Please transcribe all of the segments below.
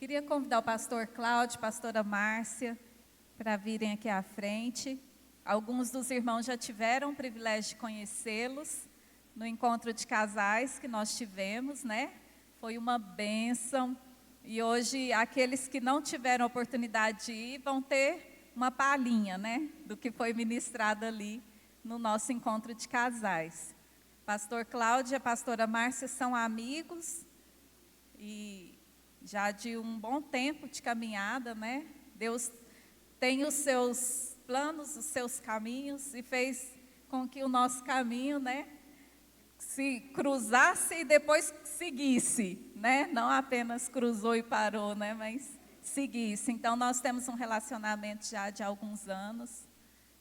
Queria convidar o pastor Cláudio, pastora Márcia, para virem aqui à frente. Alguns dos irmãos já tiveram o privilégio de conhecê-los no encontro de casais que nós tivemos, né? Foi uma bênção. E hoje, aqueles que não tiveram a oportunidade de ir, vão ter uma palhinha, né? Do que foi ministrado ali no nosso encontro de casais. Pastor Cláudio e a pastora Márcia são amigos e já de um bom tempo de caminhada, né? Deus tem os seus planos, os seus caminhos e fez com que o nosso caminho, né, se cruzasse e depois seguisse, né? Não apenas cruzou e parou, né, mas seguisse. Então nós temos um relacionamento já de alguns anos.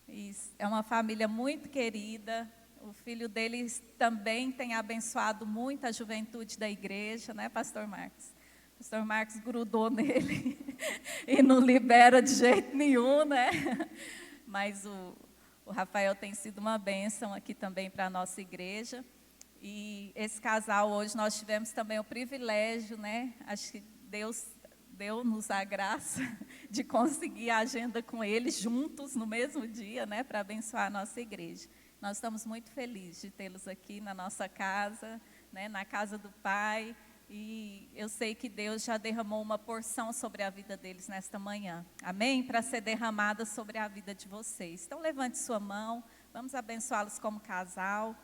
E é uma família muito querida. O filho deles também tem abençoado muito a juventude da igreja, né, pastor Marcos? Pastor Marcos grudou nele e não libera de jeito nenhum, né? Mas o Rafael tem sido uma bênção aqui também para a nossa igreja. E esse casal hoje nós tivemos também o privilégio, né? Acho que Deus deu-nos a graça de conseguir a agenda com eles juntos no mesmo dia, né? Para abençoar a nossa igreja. Nós estamos muito felizes de tê-los aqui na nossa casa, né? Na casa do Pai. E eu sei que Deus já derramou uma porção sobre a vida deles nesta manhã. Amém? Para ser derramada sobre a vida de vocês. Então, levante sua mão. Vamos abençoá-los como casal.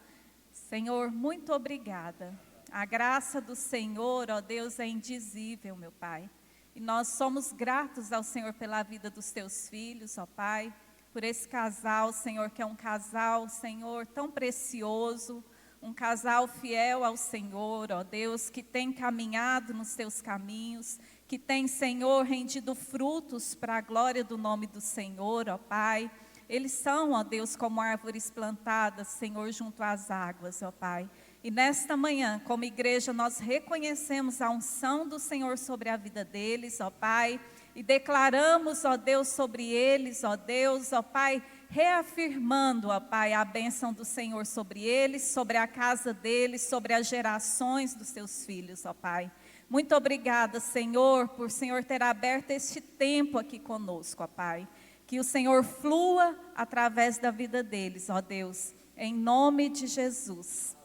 Senhor, muito obrigada. A graça do Senhor, ó Deus, é indizível, meu Pai. E nós somos gratos ao Senhor pela vida dos teus filhos, ó Pai. Por esse casal, Senhor, que é um casal, Senhor, tão precioso. Um casal fiel ao Senhor, ó Deus, que tem caminhado nos teus caminhos, que tem, Senhor, rendido frutos para a glória do nome do Senhor, ó Pai. Eles são, ó Deus, como árvores plantadas, Senhor, junto às águas, ó Pai. E nesta manhã, como igreja, nós reconhecemos a unção do Senhor sobre a vida deles, ó Pai, e declaramos, ó Deus, sobre eles, ó Deus, ó Pai, reafirmando, ó Pai, a bênção do Senhor sobre eles, sobre a casa deles, sobre as gerações dos seus filhos, ó Pai. Muito obrigada, Senhor, por Senhor ter aberto este tempo aqui conosco, ó Pai. Que o Senhor flua através da vida deles, ó Deus, em nome de Jesus.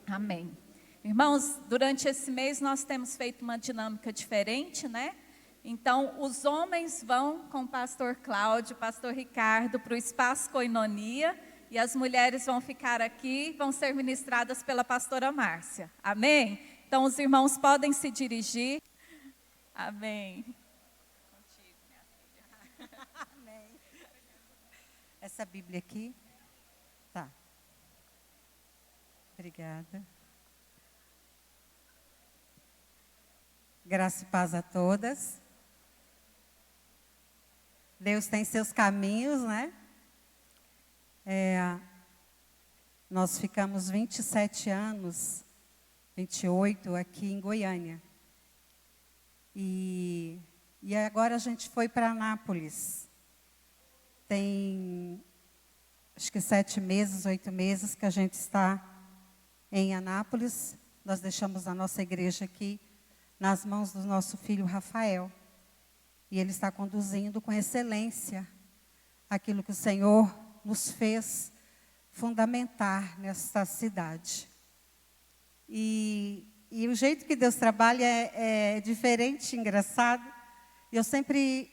Amém. Irmãos, durante esse mês nós temos feito uma dinâmica diferente, né? Então, os homens vão com o pastor Cláudio, pastor Ricardo, para o Espaço Coinonia, e as mulheres vão ficar aqui, vão ser ministradas pela pastora Márcia. Amém? Então, os irmãos podem se dirigir. Amém. Contigo, minha filha. Amém. Essa Bíblia aqui? Tá. Obrigada. Graça e paz a todas. Deus tem seus caminhos, né? Nós ficamos 27 anos, 28 aqui em Goiânia. E agora a gente foi para Anápolis. Tem, acho que 7 meses, 8 meses que a gente está em Anápolis. Nós deixamos a nossa igreja aqui nas mãos do nosso filho Rafael. E ele está conduzindo com excelência aquilo que o Senhor nos fez fundamentar nesta cidade. E o jeito que Deus trabalha é diferente, engraçado. Eu sempre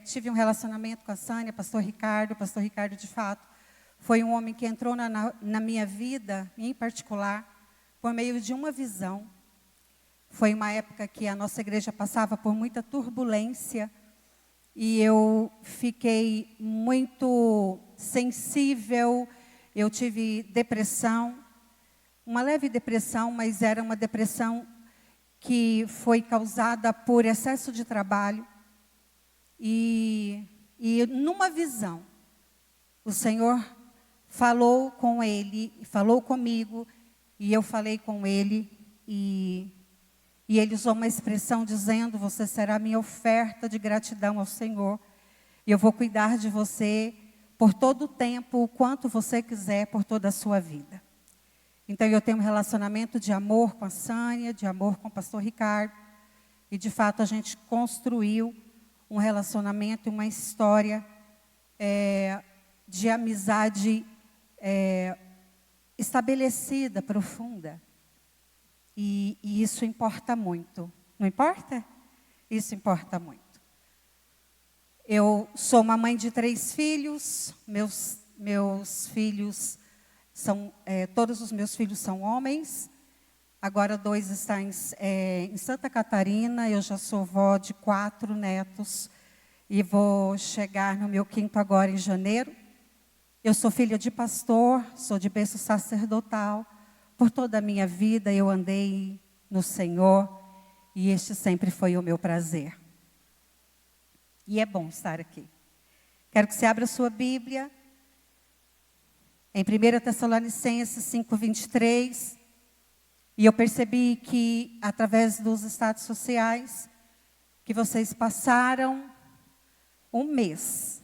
tive um relacionamento com a Sânia, pastor Ricardo de fato, foi um homem que entrou na minha vida, em particular, por meio de uma visão. Foi uma época que a nossa igreja passava por muita turbulência e eu fiquei muito sensível, eu tive depressão, uma leve depressão, mas era uma depressão que foi causada por excesso de trabalho. E numa visão, o Senhor falou com ele, falou comigo, e eu falei com ele, e ele usou uma expressão dizendo: você será minha oferta de gratidão ao Senhor, e eu vou cuidar de você por todo o tempo, o quanto você quiser, por toda a sua vida. Então eu tenho um relacionamento de amor com a Sânia, de amor com o pastor Ricardo, E, de fato, a gente construiu um relacionamento, uma história de amizade estabelecida, profunda. E isso importa muito. Não importa? Isso importa muito. Eu sou uma mãe de 3 filhos. Meus filhos são... todos os meus filhos são homens. Agora 2 estão em Santa Catarina. Eu já sou vó de 4 netos. E vou chegar no meu 5º agora em janeiro. Eu sou filha de pastor, sou de berço sacerdotal. Por toda a minha vida eu andei no Senhor. E este sempre foi o meu prazer. E é bom estar aqui. Quero que você abra a sua Bíblia. Em 1 Tessalonicenses 5:23. E eu percebi que, através dos estados sociais, que vocês passaram um mês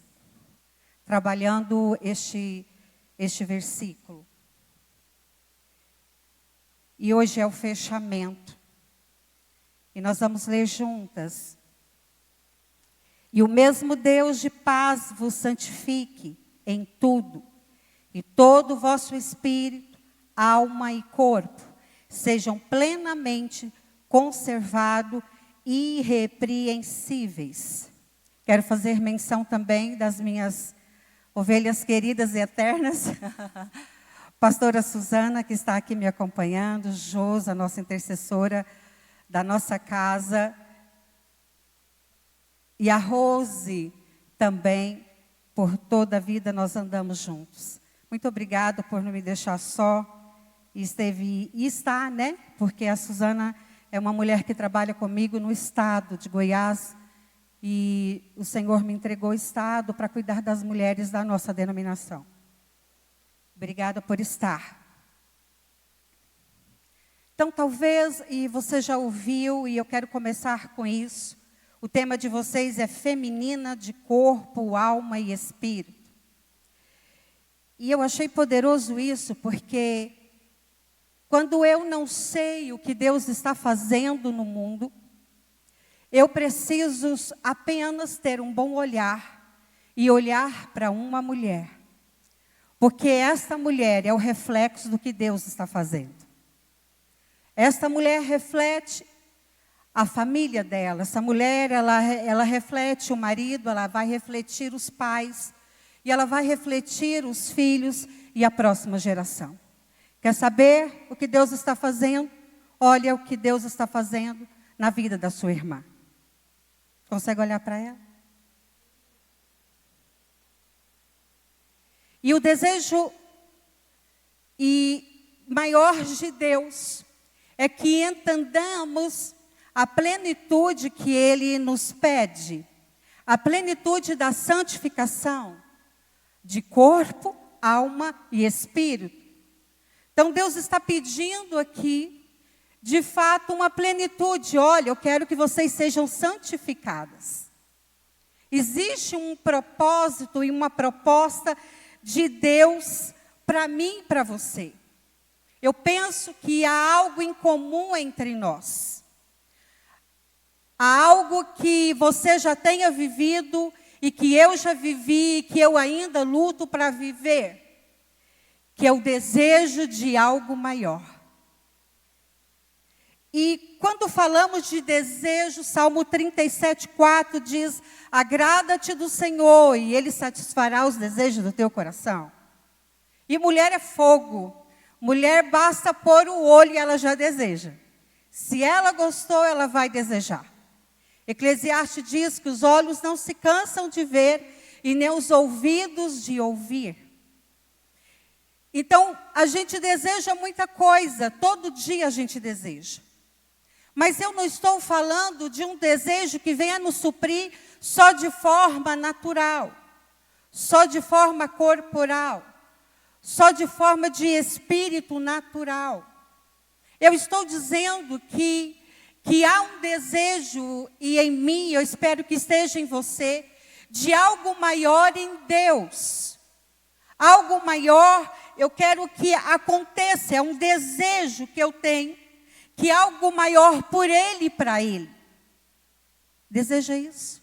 trabalhando este versículo. E hoje é o fechamento. E nós vamos ler juntas. E o mesmo Deus de paz vos santifique em tudo, e todo o vosso espírito, alma e corpo sejam plenamente conservados e irrepreensíveis. Quero fazer menção também das minhas ovelhas queridas e eternas. Pastora Suzana, que está aqui me acompanhando, Josa, nossa intercessora da nossa casa, e a Rose também, por toda a vida nós andamos juntos. Muito obrigada por não me deixar só. E está, né? Porque a Suzana é uma mulher que trabalha comigo no estado de Goiás. E o Senhor me entregou o estado para cuidar das mulheres da nossa denominação. Obrigada por estar. Então, talvez, e você já ouviu, e eu quero começar com isso, o tema de vocês é feminina de corpo, alma e espírito. E eu achei poderoso isso, porque quando eu não sei o que Deus está fazendo no mundo, eu preciso apenas ter um bom olhar e olhar para uma mulher. Porque esta mulher é o reflexo do que Deus está fazendo. Esta mulher reflete a família dela. Essa mulher, ela reflete o marido, ela vai refletir os pais, e ela vai refletir os filhos e a próxima geração. Quer saber o que Deus está fazendo? Olha o que Deus está fazendo na vida da sua irmã. Consegue olhar para ela? E o desejo maior de Deus é que entendamos a plenitude que Ele nos pede, a plenitude da santificação de corpo, alma e espírito. Então Deus está pedindo aqui, de fato, uma plenitude. Olha, eu quero que vocês sejam santificadas. Existe um propósito e uma proposta de Deus para mim e para você. Eu penso que há algo em comum entre nós. Há algo que você já tenha vivido e que eu já vivi e que eu ainda luto para viver, que é o desejo de algo maior. E quando falamos de desejo, Salmo 37:4 diz: agrada-te do Senhor e Ele satisfará os desejos do teu coração. E mulher é fogo. Mulher basta pôr o olho e ela já deseja. Se ela gostou, ela vai desejar. Eclesiastes diz que os olhos não se cansam de ver e nem os ouvidos de ouvir. Então, a gente deseja muita coisa, todo dia a gente deseja. Mas eu não estou falando de um desejo que venha nos suprir só de forma natural, só de forma corporal, só de forma de espírito natural. Eu estou dizendo que há um desejo, e em mim, eu espero que esteja em você, de algo maior em Deus. Algo maior, eu quero que aconteça, é um desejo que eu tenho, que algo maior por Ele e para Ele. Deseja isso?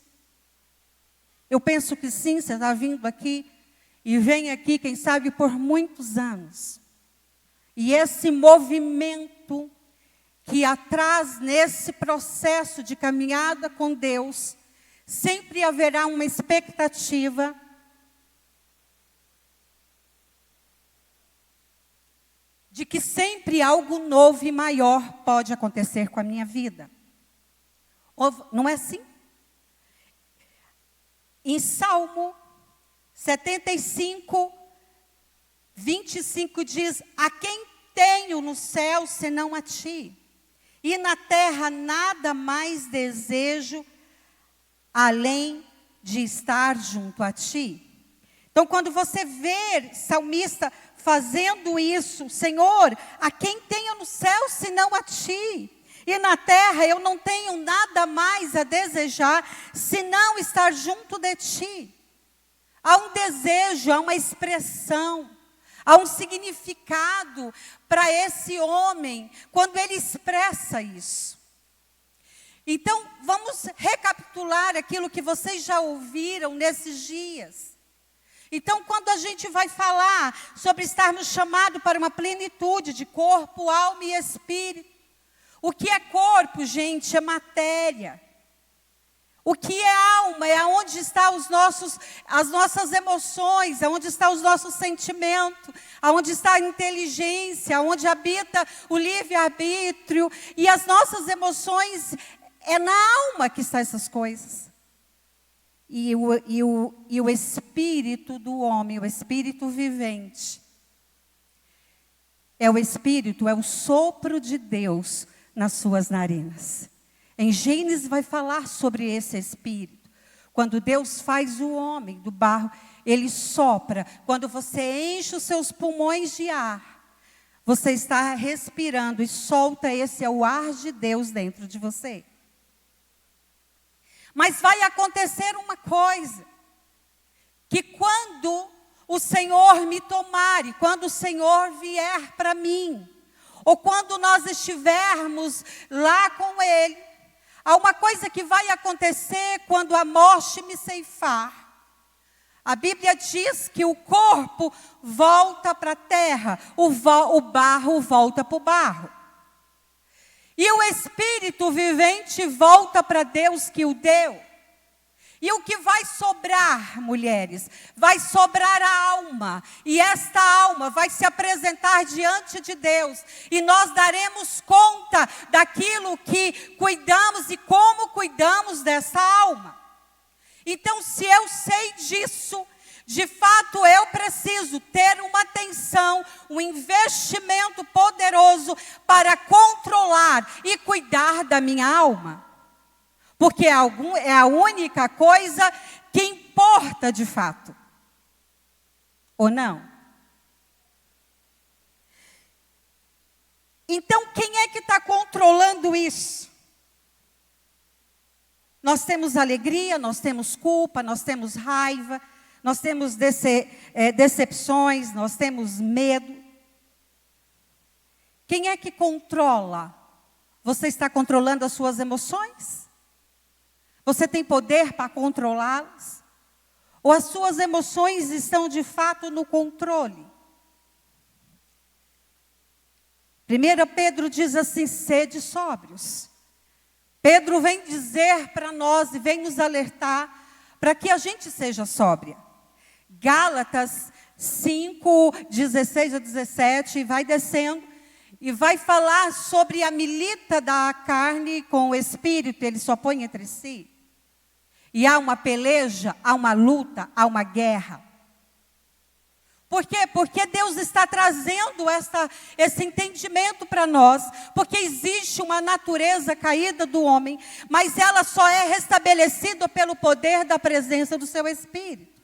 Eu penso que sim, você está vindo aqui e vem aqui, quem sabe, por muitos anos. E esse movimento que atrás, nesse processo de caminhada com Deus, sempre haverá uma expectativa de que sempre algo novo e maior pode acontecer com a minha vida. Não é assim? Em Salmo 75, 25 diz: a quem tenho no céu senão a ti, e na terra nada mais desejo além de estar junto a ti. Então, quando você vê salmista fazendo isso, Senhor, a quem tenho no céu senão a ti, e na terra eu não tenho nada mais a desejar senão estar junto de ti. Há um desejo, há uma expressão, há um significado para esse homem quando ele expressa isso. Então, vamos recapitular aquilo que vocês já ouviram nesses dias. Então, quando a gente vai falar sobre estarmos chamados para uma plenitude de corpo, alma e espírito, o que é corpo, gente? É matéria. O que é alma? É onde estão as nossas emoções, aonde estão os nossos sentimentos, aonde está a inteligência, onde habita o livre-arbítrio. E as nossas emoções, é na alma que estão essas coisas. E o espírito do homem, o espírito vivente, é o espírito, é o sopro de Deus nas suas narinas. Em Gênesis vai falar sobre esse espírito. Quando Deus faz o homem do barro, ele sopra. Quando você enche os seus pulmões de ar, você está respirando e solta esse é o ar de Deus dentro de você. Mas vai acontecer uma coisa, que quando o Senhor me tomar, e quando o Senhor vier para mim, ou quando nós estivermos lá com Ele, há uma coisa que vai acontecer quando a morte me ceifar. A Bíblia diz que o corpo volta para a terra, o barro volta para o barro. E o espírito vivente volta para Deus que o deu. E o que vai sobrar, mulheres? Vai sobrar a alma. E esta alma vai se apresentar diante de Deus. E nós daremos conta daquilo que cuidamos e como cuidamos dessa alma. Então, se eu sei disso, de fato eu preciso ter uma atenção, um investimento poderoso para controlar e cuidar da minha alma. Porque é a única coisa que importa de fato. Ou não? Então, quem é que está controlando isso? Nós temos alegria, nós temos culpa, nós temos raiva, nós temos decepções, nós temos medo. Quem é que controla? Você está controlando as suas emoções? Você tem poder para controlá-las? Ou as suas emoções estão de fato no controle? 1 Pedro diz assim: sede sóbrios. Pedro vem dizer para nós e vem nos alertar para que a gente seja sóbria. Gálatas 5, 16 a 17, e vai descendo, e vai falar sobre a milita da carne com o espírito, ele se opõe entre si. E há uma peleja, há uma luta, há uma guerra. Por quê? Porque Deus está trazendo esse entendimento para nós. Porque existe uma natureza caída do homem, mas ela só é restabelecida pelo poder da presença do seu Espírito.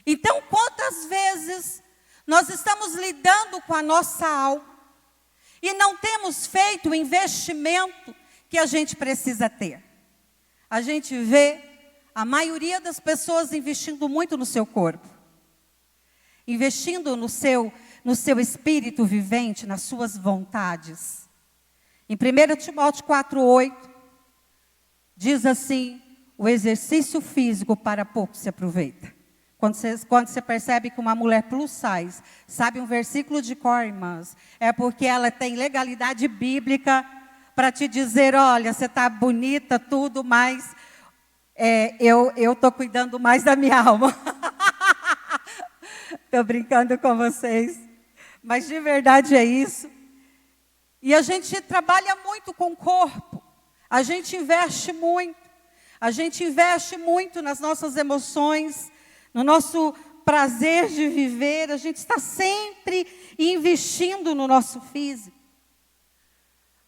Então, quantas vezes nós estamos lidando com a nossa alma e não temos feito o investimento que a gente precisa ter? A gente vê a maioria das pessoas investindo muito no seu corpo, investindo no seu espírito vivente, nas suas vontades, Em 1 Timóteo 4,8, diz assim: o exercício físico para pouco se aproveita. Quando você percebe que uma mulher plus size sabe um versículo de cor, irmãs, é porque ela tem legalidade bíblica para te dizer: olha, você está bonita, tudo, mas eu estou cuidando mais da minha alma. Estou brincando com vocês, mas de verdade é isso. E a gente trabalha muito com o corpo, a gente investe muito nas nossas emoções, no nosso prazer de viver, a gente está sempre investindo no nosso físico.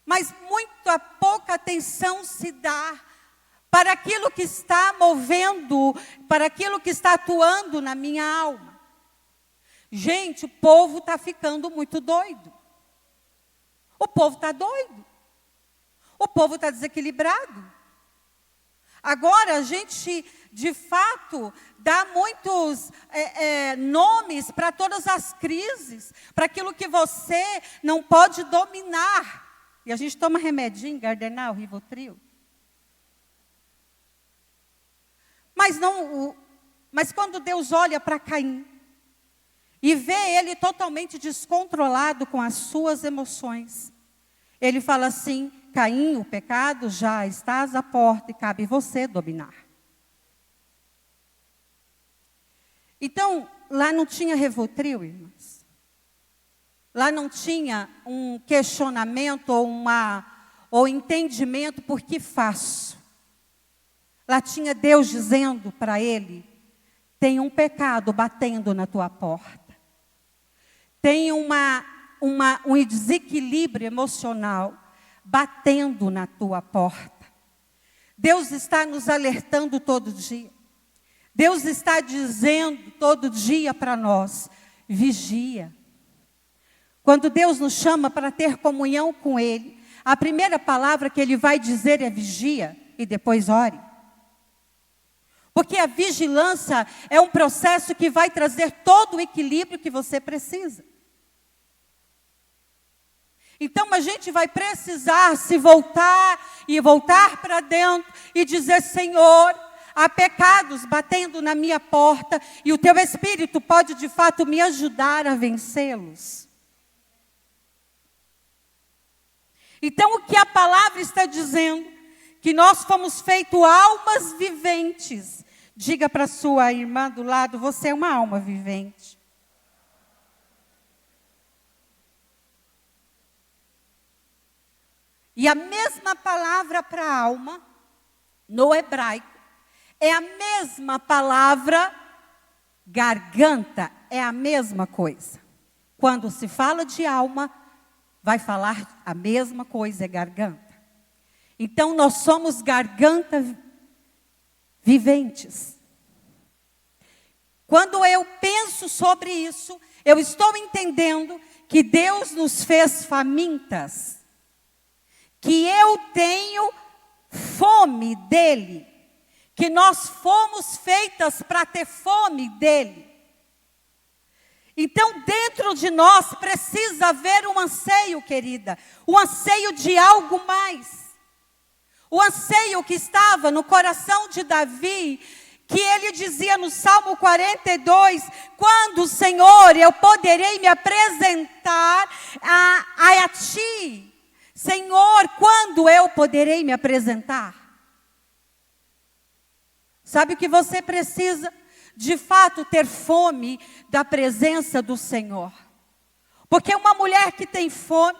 Mas muita pouca atenção se dá para aquilo que está movendo, para aquilo que está atuando na minha alma. Gente, o povo está ficando muito doido. O povo está doido. O povo está desequilibrado. Agora a gente, de fato, dá muitos nomes para todas as crises, para aquilo que você não pode dominar. E a gente toma remedinho, Gardenal, Rivotril. Mas quando Deus olha para Caim e vê ele totalmente descontrolado com as suas emoções, ele fala assim: Caim, o pecado já está à porta e cabe você dominar. Então, lá não tinha Rivotril, irmãs. Lá não tinha um questionamento ou entendimento por que faço. Lá tinha Deus dizendo para ele: tem um pecado batendo na tua porta. Tem um desequilíbrio emocional batendo na tua porta. Deus está nos alertando todo dia. Deus está dizendo todo dia para nós: vigia. Quando Deus nos chama para ter comunhão com Ele, a primeira palavra que Ele vai dizer é vigia e depois ore. Porque a vigilância é um processo que vai trazer todo o equilíbrio que você precisa. Então a gente vai precisar se voltar para dentro e dizer: Senhor, há pecados batendo na minha porta e o Teu Espírito pode de fato me ajudar a vencê-los. Então o que a palavra está dizendo? Que nós fomos feitos almas viventes. Diga para a sua irmã do lado: você é uma alma vivente. E a mesma palavra para alma, no hebraico, é a mesma palavra garganta, é a mesma coisa. Quando se fala de alma, vai falar a mesma coisa, é garganta. Então nós somos garganta viventes. Quando eu penso sobre isso, eu estou entendendo que Deus nos fez famintas. Que eu tenho fome dele, que nós fomos feitas para ter fome dele. Então dentro de nós precisa haver um anseio, querida, um anseio de algo mais. O anseio que estava no coração de Davi, que ele dizia no Salmo 42, quando, Senhor, eu poderei me apresentar a ti. Senhor, quando eu poderei me apresentar? Sabe o que você precisa? De fato, ter fome da presença do Senhor. Porque uma mulher que tem fome,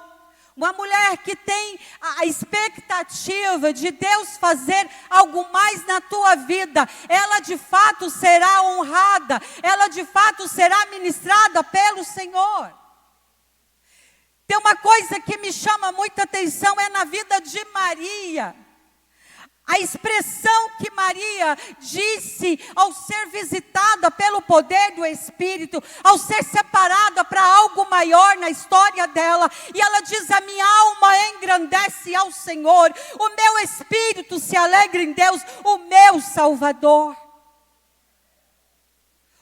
uma mulher que tem a expectativa de Deus fazer algo mais na tua vida, ela de fato será honrada, ela de fato será ministrada pelo Senhor. Tem uma coisa que me chama muita atenção, é na vida de Maria. A expressão que Maria disse ao ser visitada pelo poder do Espírito, ao ser separada para algo maior na história dela. E ela diz: a minha alma engrandece ao Senhor, o meu espírito se alegra em Deus, o meu Salvador.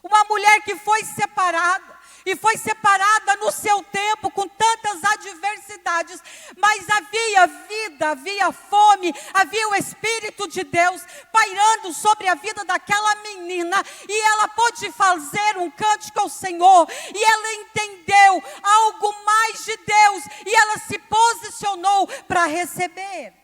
Uma mulher que foi separada, e foi separada no seu tempo com tantas adversidades, mas havia vida, havia fome, havia o Espírito de Deus pairando sobre a vida daquela menina, e ela pôde fazer um cântico ao Senhor, e ela entendeu algo mais de Deus, e ela se posicionou para receber.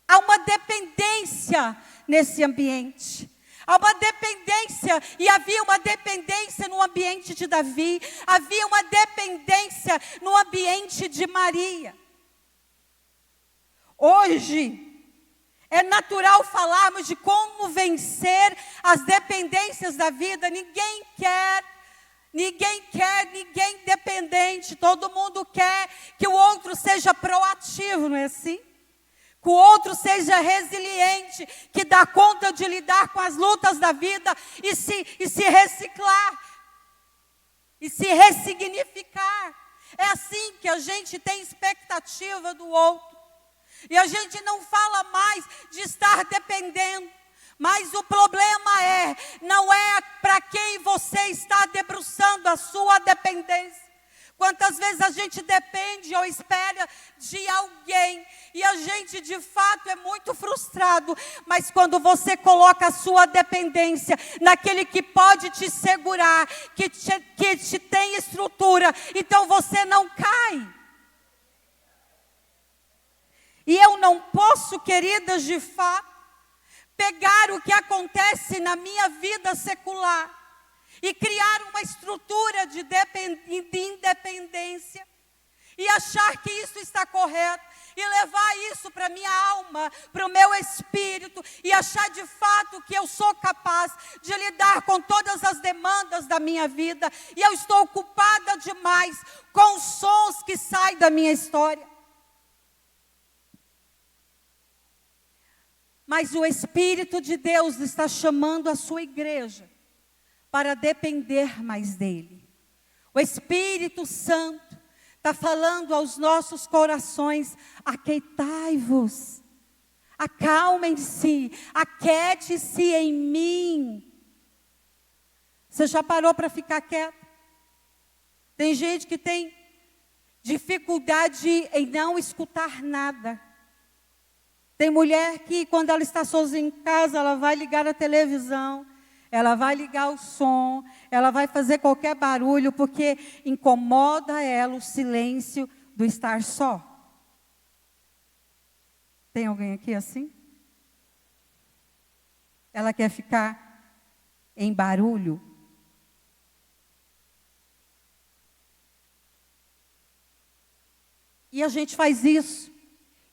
Há uma dependência nesse ambiente. Há uma dependência, e havia uma dependência no ambiente de Davi, havia uma dependência no ambiente de Maria. Hoje, é natural falarmos de como vencer as dependências da vida. Ninguém dependente, todo mundo quer que o outro seja proativo, não é assim? Que o outro seja resiliente, que dá conta de lidar com as lutas da vida e se reciclar, e se ressignificar. É assim que a gente tem expectativa do outro. E a gente não fala mais de estar dependendo. Mas o problema não é para quem você está debruçando a sua dependência. Quantas vezes a gente depende ou espera de alguém e a gente de fato é muito frustrado, mas quando você coloca a sua dependência naquele que pode te segurar, que te tem estrutura, então você não cai. E eu não posso, queridas, de fato, pegar o que acontece na minha vida secular e criar uma estrutura de independência e achar que isso está correto e levar isso para a minha alma, para o meu espírito e achar de fato que eu sou capaz de lidar com todas as demandas da minha vida e eu estou ocupada demais com os sons que saem da minha história. Mas o Espírito de Deus está chamando a sua igreja para depender mais dele. O Espírito Santo está falando aos nossos corações: aquietai-vos, acalmem-se, aquiete-se em mim. Você já parou para ficar quieto? Tem gente que tem dificuldade em não escutar nada. Tem mulher que, quando ela está sozinha em casa, ela vai ligar a televisão, ela vai ligar o som, ela vai fazer qualquer barulho, porque incomoda ela o silêncio do estar só. Tem alguém aqui assim? Ela quer ficar em barulho? E a gente faz isso.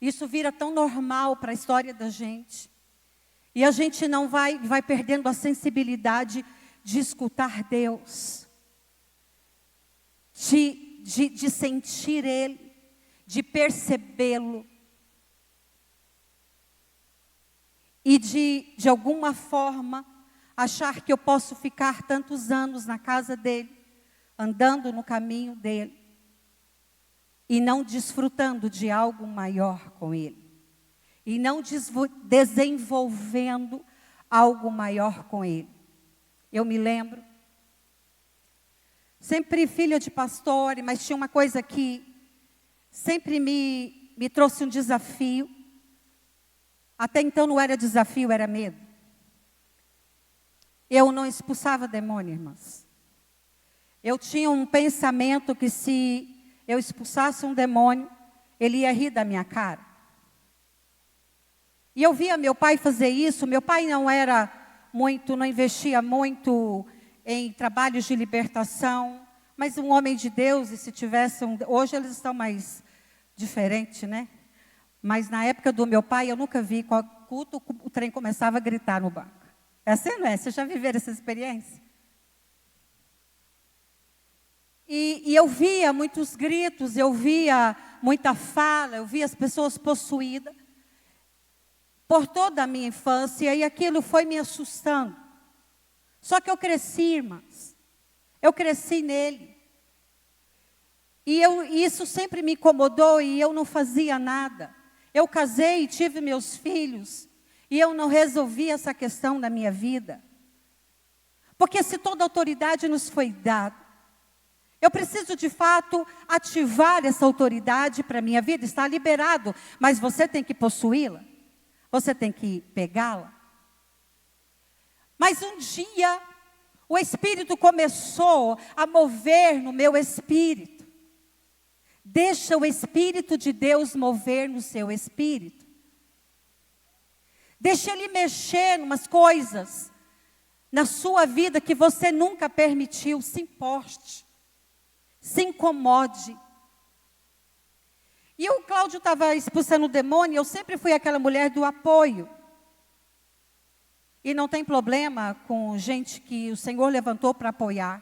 Isso vira tão normal para a história da gente. E a gente não vai perdendo a sensibilidade de escutar Deus. De sentir Ele. De percebê-lo. E de alguma forma, achar que eu posso ficar tantos anos na casa dEle. Andando no caminho dEle. E não desfrutando de algo maior com Ele. E não desenvolvendo algo maior com Ele. Eu me lembro, sempre filha de pastor, mas tinha uma coisa que sempre me trouxe um desafio. Até então não era desafio, era medo. Eu não expulsava demônio, irmãs. Eu tinha um pensamento que se eu expulsasse um demônio, ele ia rir da minha cara. E eu via meu pai fazer isso. Meu pai não investia muito em trabalhos de libertação, mas um homem de Deus, e se tivesse hoje eles estão mais diferentes, né? Mas na época do meu pai, eu nunca vi, com culto, o trem começava a gritar no banco. É assim, não é? Vocês já viveram essa experiência? E eu via muitos gritos, eu via muita fala, eu via as pessoas possuídas por toda a minha infância, e aquilo foi me assustando. Só que eu cresci, irmãs. Eu cresci nele. E isso sempre me incomodou e eu não fazia nada. Eu casei e tive meus filhos, e eu não resolvi essa questão da minha vida. Porque se toda autoridade nos foi dada, eu preciso de fato ativar essa autoridade para a minha vida. Está liberado, mas você tem que possuí-la. Você tem que pegá-la. Mas um dia, o Espírito começou a mover no meu espírito. Deixa o Espírito de Deus mover no seu espírito. Deixa Ele mexer em umas coisas na sua vida que você nunca permitiu. Se importe, se incomode. E o Cláudio estava expulsando o demônio, eu sempre fui aquela mulher do apoio. E não tem problema com gente que o Senhor levantou para apoiar.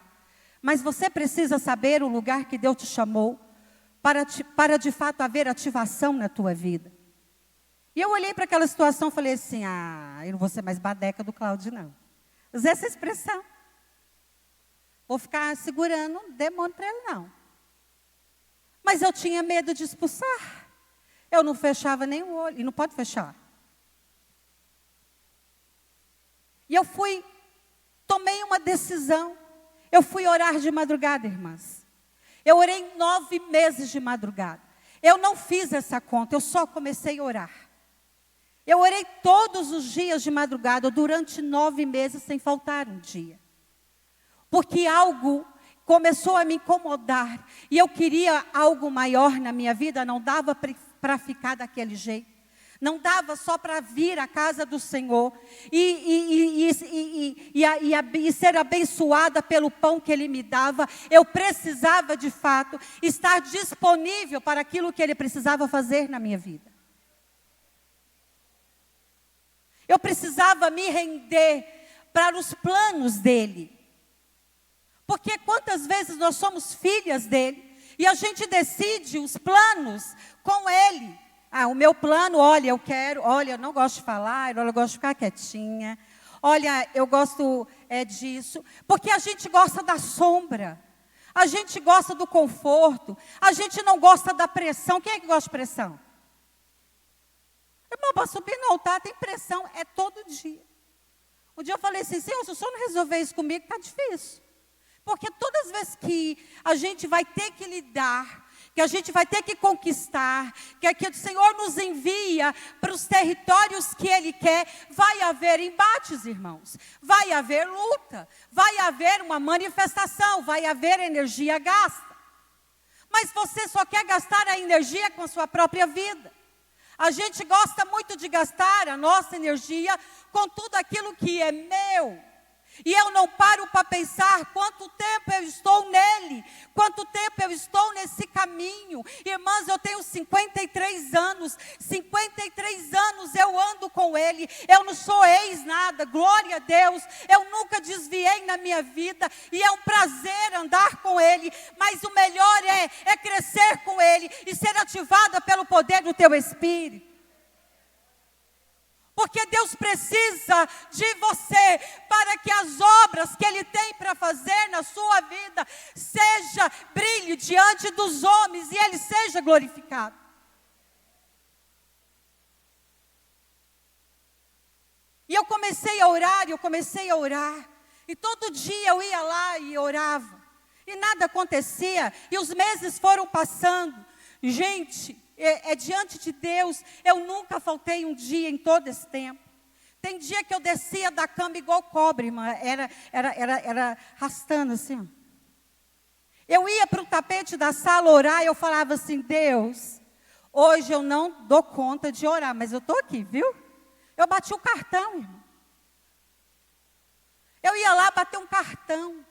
Mas você precisa saber o lugar que Deus te chamou para de fato haver ativação na tua vida. E eu olhei para aquela situação e falei assim, eu não vou ser mais badeca do Cláudio, não. Usei essa expressão. Vou ficar segurando um demônio para ele, não. Mas eu tinha medo de expulsar. Eu não fechava nem o olho. E não pode fechar. E eu tomei uma decisão. Eu fui orar de madrugada, irmãs. Eu orei 9 meses de madrugada. Eu não fiz essa conta, eu só comecei a orar. Eu orei todos os dias de madrugada, durante 9 meses, sem faltar um dia. Porque algo começou a me incomodar. E eu queria algo maior na minha vida, não dava para ficar daquele jeito. Não dava só para vir à casa do Senhor e ser abençoada pelo pão que Ele me dava. Eu precisava, de fato, estar disponível para aquilo que Ele precisava fazer na minha vida. Eu precisava me render para os planos dEle. Porque quantas vezes nós somos filhas dEle e a gente decide os planos com Ele. O meu plano, olha, eu não gosto de falar, eu gosto de ficar quietinha. Olha, eu gosto disso. Porque a gente gosta da sombra. A gente gosta do conforto. A gente não gosta da pressão. Quem é que gosta de pressão? Irmão, para subir no altar tem pressão, é todo dia. Um dia eu falei assim, Senhor, se o Senhor não resolver isso comigo, está difícil. Porque todas as vezes que a gente vai ter que lidar, que a gente vai ter que conquistar, que o Senhor nos envia para os territórios que Ele quer, vai haver embates, irmãos. Vai haver luta, vai haver uma manifestação, vai haver energia gasta. Mas você só quer gastar a energia com a sua própria vida. A gente gosta muito de gastar a nossa energia com tudo aquilo que é meu. E eu não paro para pensar quanto tempo eu estou nele, quanto tempo eu estou nesse caminho. Irmãs, eu tenho 53 anos, 53 anos eu ando com ele, eu não sou ex nada, glória a Deus, eu nunca desviei na minha vida, e é um prazer andar com ele, mas o melhor é crescer com ele, e ser ativada pelo poder do teu Espírito. Porque Deus precisa de você para que as obras que Ele tem para fazer na sua vida brilhe diante dos homens e Ele seja glorificado. E eu comecei a orar, e todo dia eu ia lá e orava, e nada acontecia, e os meses foram passando. Gente, diante de Deus, eu nunca faltei um dia em todo esse tempo. Tem dia que eu descia da cama igual cobre, irmã, era arrastando assim. Ó. Eu ia para o tapete da sala orar e eu falava assim, Deus, hoje eu não dou conta de orar, mas eu estou aqui, viu? Eu bati o cartão, irmão. Eu ia lá bater um cartão.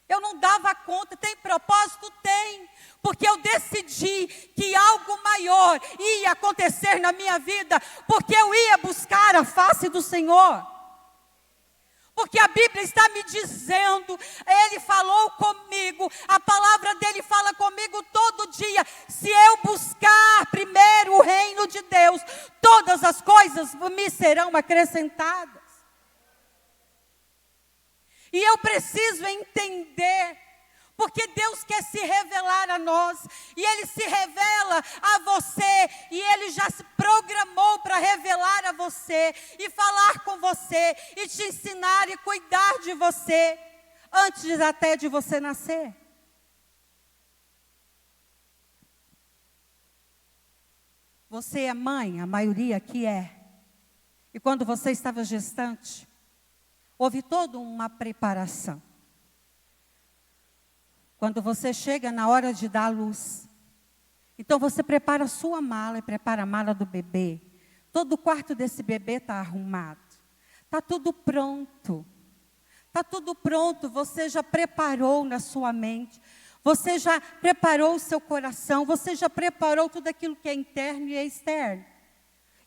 Eu não dava conta. Tem propósito? Tem. Porque eu decidi que algo maior ia acontecer na minha vida. Porque eu ia buscar a face do Senhor. Porque a Bíblia está me dizendo, Ele falou comigo, a palavra dEle fala comigo todo dia. Se eu buscar primeiro o reino de Deus, todas as coisas me serão acrescentadas. E eu preciso entender, porque Deus quer se revelar a nós, e Ele se revela a você, e Ele já se programou para revelar a você, e falar com você, e te ensinar e cuidar de você, antes até de você nascer. Você é mãe, a maioria aqui é. E quando você estava gestante, houve toda uma preparação. Quando você chega na hora de dar à luz, então você prepara a sua mala e prepara a mala do bebê. Todo o quarto desse bebê está arrumado. Está tudo pronto. Está tudo pronto, você já preparou na sua mente. Você já preparou o seu coração. Você já preparou tudo aquilo que é interno e é externo.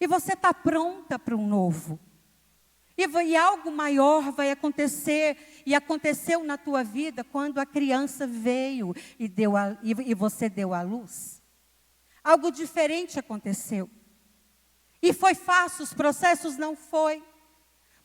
E você está pronta para um novo. E algo maior vai acontecer, e aconteceu na tua vida quando a criança veio e você deu à luz. Algo diferente aconteceu. E foi fácil, os processos não foi.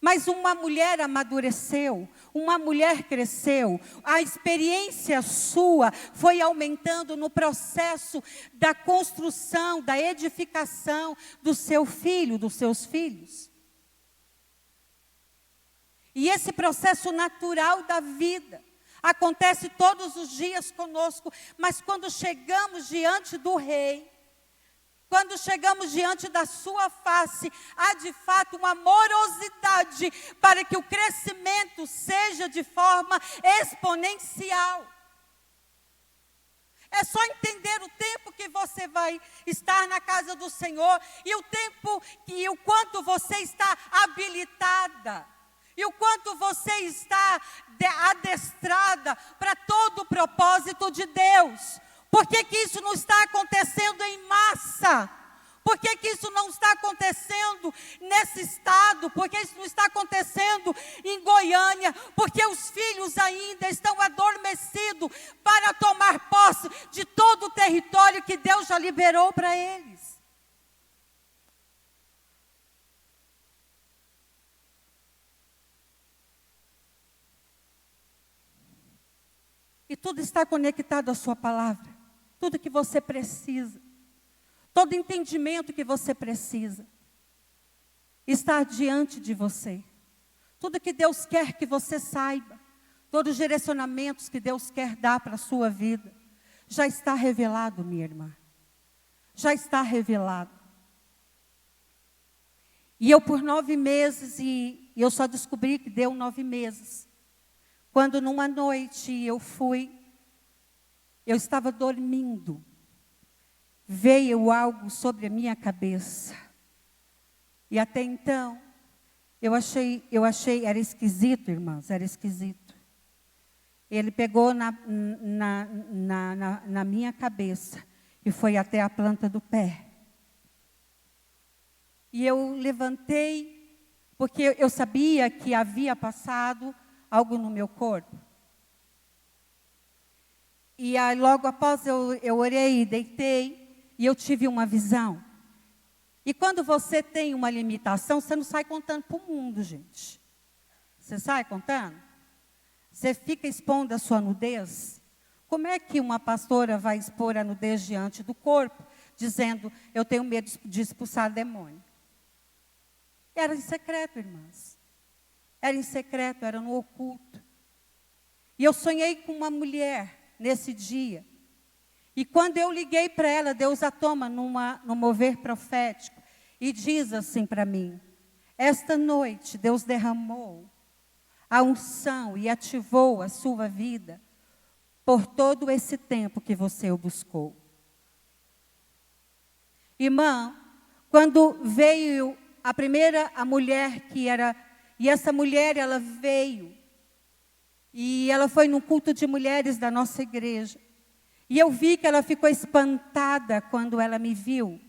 Mas uma mulher amadureceu, uma mulher cresceu, a experiência sua foi aumentando no processo da construção, da edificação do seu filho, dos seus filhos. E esse processo natural da vida acontece todos os dias conosco, mas quando chegamos diante do Rei, quando chegamos diante da sua face, há de fato uma morosidade para que o crescimento seja de forma exponencial. É só entender o tempo que você vai estar na casa do Senhor e o tempo e o quanto você está habilitada. E o quanto você está adestrada para todo o propósito de Deus. Por que isso não está acontecendo em massa? Por que isso não está acontecendo nesse estado? Por que isso não está acontecendo em Goiânia? Porque os filhos ainda estão adormecidos para tomar posse de todo o território que Deus já liberou para eles. E tudo está conectado à sua palavra. Tudo que você precisa. Todo entendimento que você precisa. Está diante de você. Tudo que Deus quer que você saiba. Todos os direcionamentos que Deus quer dar para a sua vida. Já está revelado, minha irmã. Já está revelado. E eu por 9 meses, e eu só descobri que deu 9 meses. Quando numa noite eu estava dormindo, veio algo sobre a minha cabeça. E até então, eu achei, era esquisito, irmãos, era esquisito. Ele pegou na minha cabeça e foi até a planta do pé. E eu levantei, porque eu sabia que havia passado algo no meu corpo. E aí, logo após eu orei, deitei, e eu tive uma visão. E quando você tem uma limitação, você não sai contando para o mundo, gente. Você sai contando? Você fica expondo a sua nudez? Como é que uma pastora vai expor a nudez diante do corpo, dizendo, eu tenho medo de expulsar demônio? Era em secreto, irmãs. Era em secreto, era no oculto. E eu sonhei com uma mulher nesse dia. E quando eu liguei para ela, Deus a toma no mover profético. E diz assim para mim, esta noite Deus derramou a unção e ativou a sua vida por todo esse tempo que você o buscou. Irmã, quando veio a mulher que era... E essa mulher, ela veio. E ela foi num culto de mulheres da nossa igreja. E eu vi que ela ficou espantada quando ela me viu.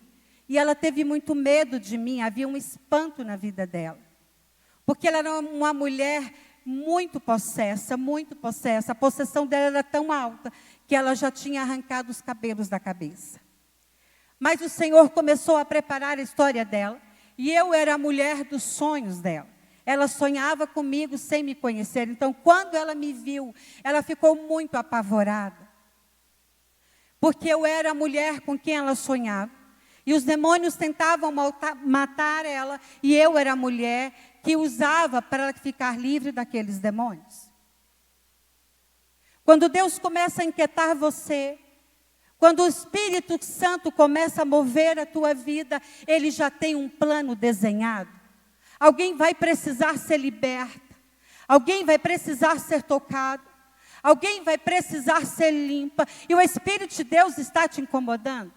E ela teve muito medo de mim, havia um espanto na vida dela. Porque ela era uma mulher muito possessa, muito possessa. A possessão dela era tão alta que ela já tinha arrancado os cabelos da cabeça. Mas o Senhor começou a preparar a história dela. E eu era a mulher dos sonhos dela. Ela sonhava comigo sem me conhecer. Então, quando ela me viu, ela ficou muito apavorada. Porque eu era a mulher com quem ela sonhava. E os demônios tentavam matar ela, e eu era a mulher que usava para ela ficar livre daqueles demônios. Quando Deus começa a inquietar você, quando o Espírito Santo começa a mover a tua vida, Ele já tem um plano desenhado. Alguém vai precisar ser liberta, alguém vai precisar ser tocado, alguém vai precisar ser limpa, e o Espírito de Deus está te incomodando.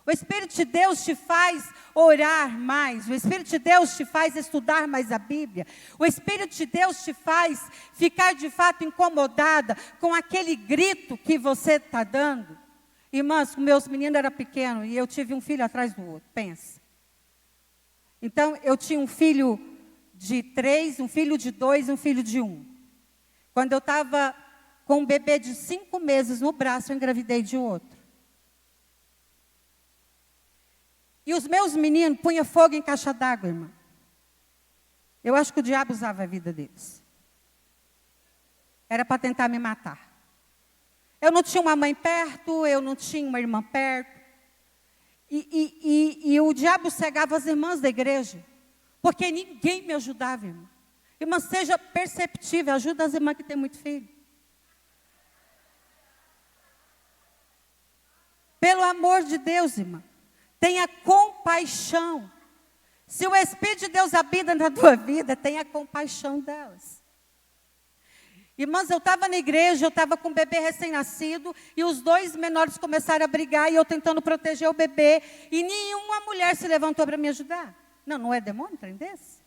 O Espírito de Deus te faz orar mais. O Espírito de Deus te faz estudar mais a Bíblia. O Espírito de Deus te faz ficar de fato incomodada com aquele grito que você está dando. Irmãs, meus meninos eram pequenos e eu tive um filho atrás do outro, pensa. Então, eu tinha um filho de 3, um filho de 2, um filho de 1. Quando eu estava com um bebê de 5 meses no braço, eu engravidei de outro. E os meus meninos punham fogo em caixa d'água, irmã. Eu acho que o diabo usava a vida deles. Era para tentar me matar. Eu não tinha uma mãe perto, eu não tinha uma irmã perto. E o diabo cegava as irmãs da igreja. Porque ninguém me ajudava, irmã. Irmã, seja perceptível, ajuda as irmãs que têm muito filho. Pelo amor de Deus, irmã. Tenha compaixão. Se o Espírito de Deus habita na tua vida, tenha compaixão delas. Irmãs, eu estava na igreja, eu estava com um bebê recém-nascido, e os 2 menores começaram a brigar, e eu tentando proteger o bebê, e nenhuma mulher se levantou para me ajudar. Não é demônio, trem desse?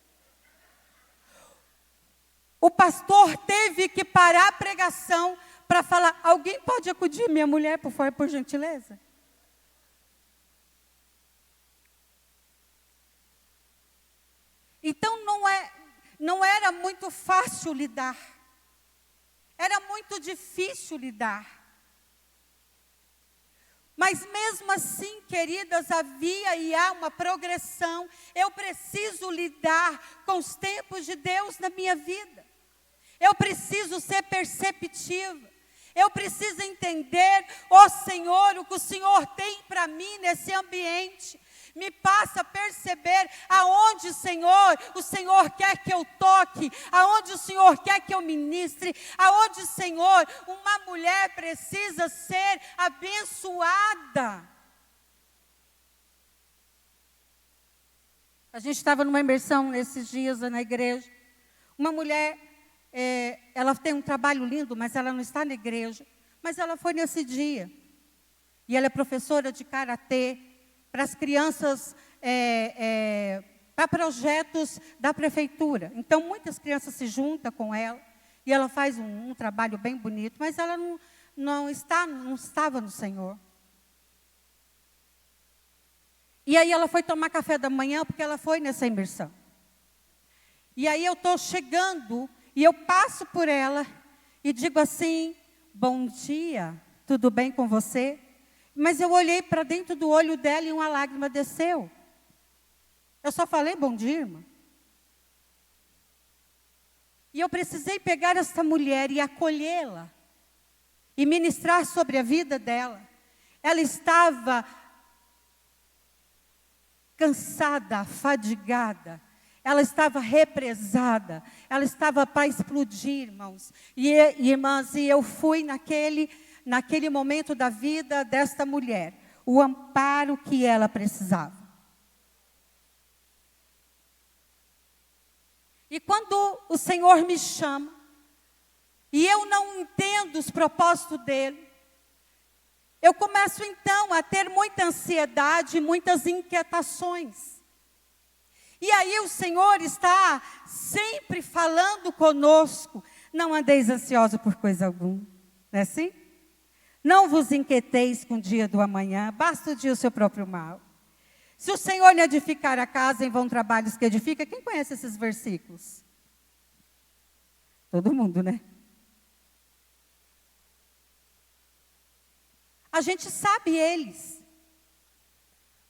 O pastor teve que parar a pregação para falar, alguém pode acudir minha mulher, por favor, por gentileza? Então, não era muito fácil lidar. Era muito difícil lidar. Mas mesmo assim, queridas, havia e há uma progressão. Eu preciso lidar com os tempos de Deus na minha vida. Eu preciso ser perceptiva. Eu preciso entender, Senhor, o que o Senhor tem para mim nesse ambiente. Me passa a perceber aonde, o Senhor quer que eu toque, aonde o Senhor quer que eu ministre, aonde, Senhor, uma mulher precisa ser abençoada. A gente estava numa imersão nesses dias na igreja. Uma mulher, ela tem um trabalho lindo, mas ela não está na igreja. Mas ela foi nesse dia. E ela é professora de karatê para as crianças, para projetos da prefeitura. Então, muitas crianças se juntam com ela, e ela faz um trabalho bem bonito, mas ela não estava no Senhor. E aí ela foi tomar café da manhã, porque ela foi nessa imersão. E aí eu estou chegando, e eu passo por ela, e digo assim, bom dia, tudo bem com você? Mas eu olhei para dentro do olho dela e uma lágrima desceu. Eu só falei, bom dia, irmã. E eu precisei pegar essa mulher e acolhê-la. E ministrar sobre a vida dela. Ela estava cansada, fadigada. Ela estava represada. Ela estava para explodir, irmãos. Irmãs, e eu fui naquele momento da vida desta mulher, o amparo que ela precisava. E quando o Senhor me chama, e eu não entendo os propósitos dele, eu começo então a ter muita ansiedade, muitas inquietações. E aí o Senhor está sempre falando conosco, não andeis ansiosos por coisa alguma, não é assim? Não vos inquieteis com o dia do amanhã, basta o dia o seu próprio mal. Se o Senhor lhe edificar a casa, em vão trabalhos que edifica. Quem conhece esses versículos? Todo mundo, né? A gente sabe eles.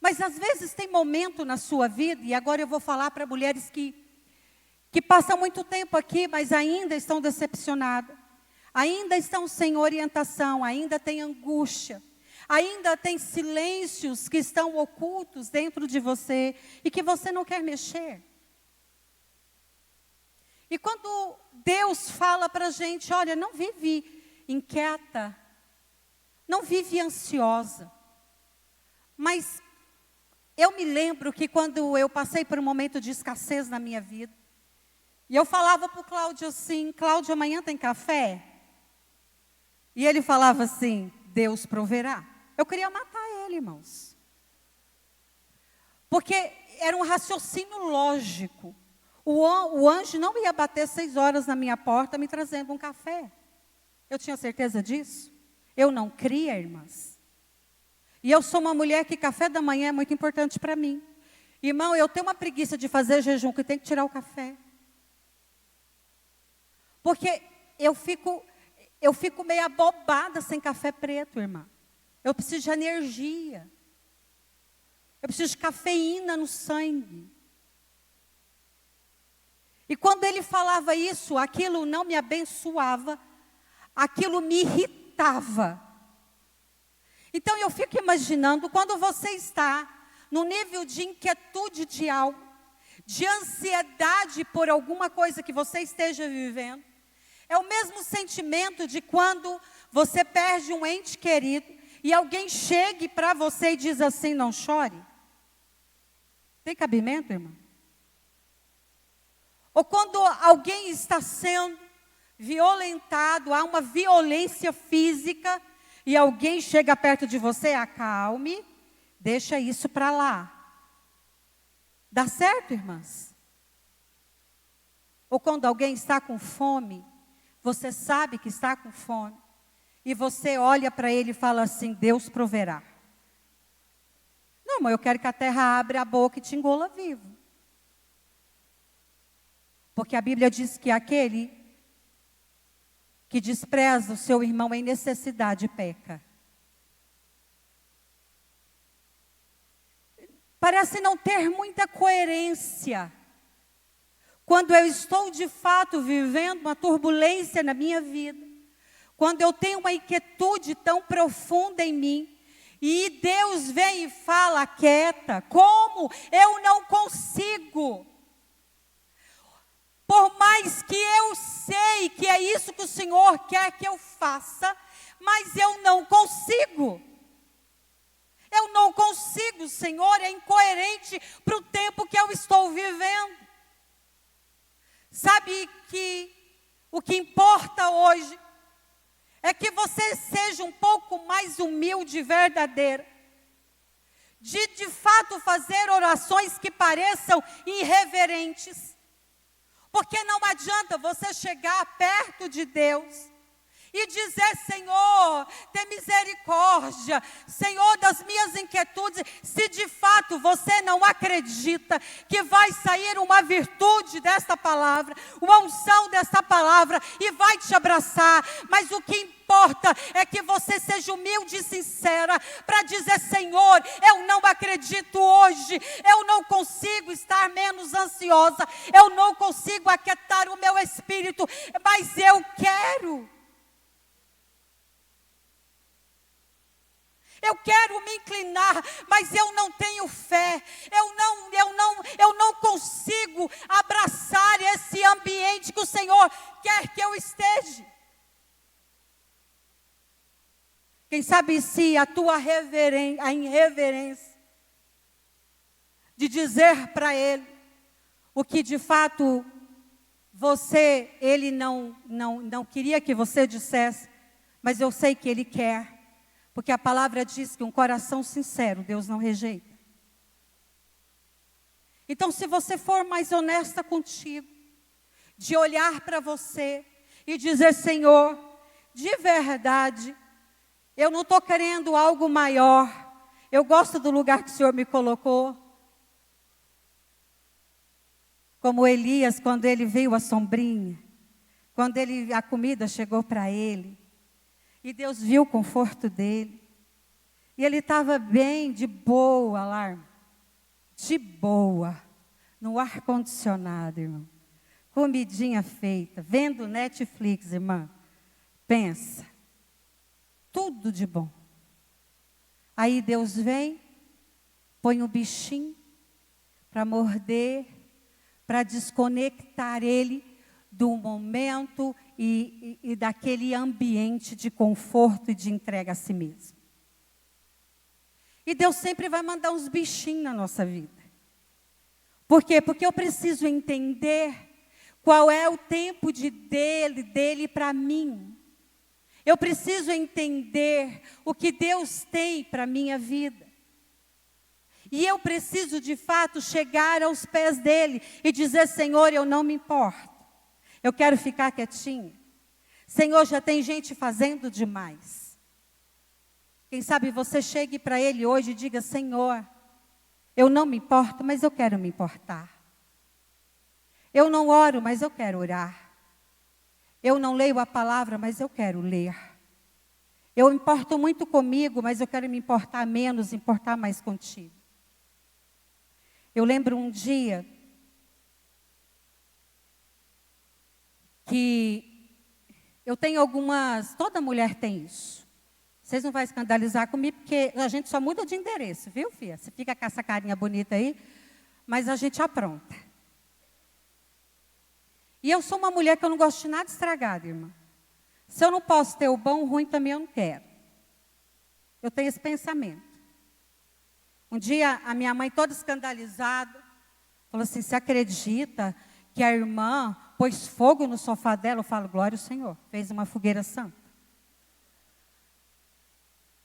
Mas às vezes tem momento na sua vida, e agora eu vou falar para mulheres que passam muito tempo aqui, mas ainda estão decepcionadas. Ainda estão sem orientação, ainda tem angústia, Ainda tem silêncios que estão ocultos dentro de você e que você não quer mexer. E quando Deus fala para a gente, olha, não vive inquieta, não vive ansiosa. Mas eu me lembro que quando eu passei por um momento de escassez na minha vida, e eu falava para o Cláudio assim, Cláudio, amanhã tem café? E ele falava assim, Deus proverá. Eu queria matar ele, irmãos. Porque era um raciocínio lógico. O anjo não ia bater 6 horas na minha porta me trazendo um café. Eu tinha certeza disso? Eu não cria, irmãs. E eu sou uma mulher que café da manhã é muito importante para mim. Irmão, eu tenho uma preguiça de fazer jejum, que tem que tirar o café. Porque eu fico meio abobada sem café preto, irmã. Eu preciso de energia. Eu preciso de cafeína no sangue. E quando ele falava isso, aquilo não me abençoava, aquilo me irritava. Então eu fico imaginando, quando você está no nível de inquietude de algo, de ansiedade por alguma coisa que você esteja vivendo, é o mesmo sentimento de quando você perde um ente querido e alguém chegue para você e diz assim, não chore. Tem cabimento, irmão? Ou quando alguém está sendo violentado, há uma violência física, e alguém chega perto de você, acalme, deixa isso para lá. Dá certo, irmãs? Ou quando alguém está com fome, você sabe que está com fome, e você olha para ele e fala assim, Deus proverá. Não, mas eu quero que a terra abra a boca e te engola vivo. Porque a Bíblia diz que aquele que despreza o seu irmão em necessidade peca. Parece não ter muita coerência. Quando eu estou de fato vivendo uma turbulência na minha vida, quando eu tenho uma inquietude tão profunda em mim, e Deus vem e fala, quieta, como? Eu não consigo. Por mais que eu sei que é isso que o Senhor quer que eu faça, mas eu não consigo. Eu não consigo, Senhor, é incoerente para o tempo que eu estou vivendo. Sabe que o que importa hoje é que você seja um pouco mais humilde e verdadeira. De fato fazer orações que pareçam irreverentes. Porque não adianta você chegar perto de Deus e dizer, Senhor, tem misericórdia, Senhor, das minhas inquietudes, se de fato você não acredita que vai sair uma virtude desta palavra, uma unção desta palavra, e vai te abraçar, mas o que importa é que você seja humilde e sincera, para dizer, Senhor, eu não acredito hoje, eu não consigo estar menos ansiosa, eu não consigo aquietar o meu espírito, mas eu quero. Eu quero me inclinar, mas eu não tenho fé. Eu não consigo abraçar esse ambiente que o Senhor quer que eu esteja. Quem sabe se a tua irreverência de dizer para Ele o que de fato Ele não queria que você dissesse, mas eu sei que Ele quer. Porque a palavra diz que um coração sincero, Deus não rejeita. Então, se você for mais honesta contigo, de olhar para você e dizer, Senhor, de verdade, eu não estou querendo algo maior. Eu gosto do lugar que o Senhor me colocou. Como Elias, quando ele veio à sombrinha, quando a comida chegou para ele, e Deus viu o conforto dele. E ele estava bem, de boa lá, de boa, no ar-condicionado, irmão. Comidinha feita, vendo Netflix, irmã. Pensa, tudo de bom. Aí Deus vem, põe um bichinho para morder, para desconectar ele do momento e daquele ambiente de conforto e de entrega a si mesmo. E Deus sempre vai mandar uns bichinhos na nossa vida. Por quê? Porque eu preciso entender qual é o tempo dele para mim. Eu preciso entender o que Deus tem para a minha vida. E eu preciso, de fato, chegar aos pés dele e dizer: Senhor, eu não me importo. Eu quero ficar quietinha. Senhor, já tem gente fazendo demais. Quem sabe você chegue para ele hoje e diga: Senhor, eu não me importo, mas eu quero me importar. Eu não oro, mas eu quero orar. Eu não leio a palavra, mas eu quero ler. Eu importo muito comigo, mas eu quero me importar menos, importar mais contigo. Eu lembro um dia que eu tenho algumas, toda mulher tem isso. Vocês não vão escandalizar comigo, porque a gente só muda de endereço, viu, filha? Você fica com essa carinha bonita aí, mas a gente apronta. E eu sou uma mulher que eu não gosto de nada estragado, irmã. Se eu não posso ter o bom, o ruim também eu não quero. Eu tenho esse pensamento. Um dia, a minha mãe toda escandalizada, falou assim: você acredita que a irmã pôs fogo no sofá dela? Eu falo: glória ao Senhor, fez uma fogueira santa.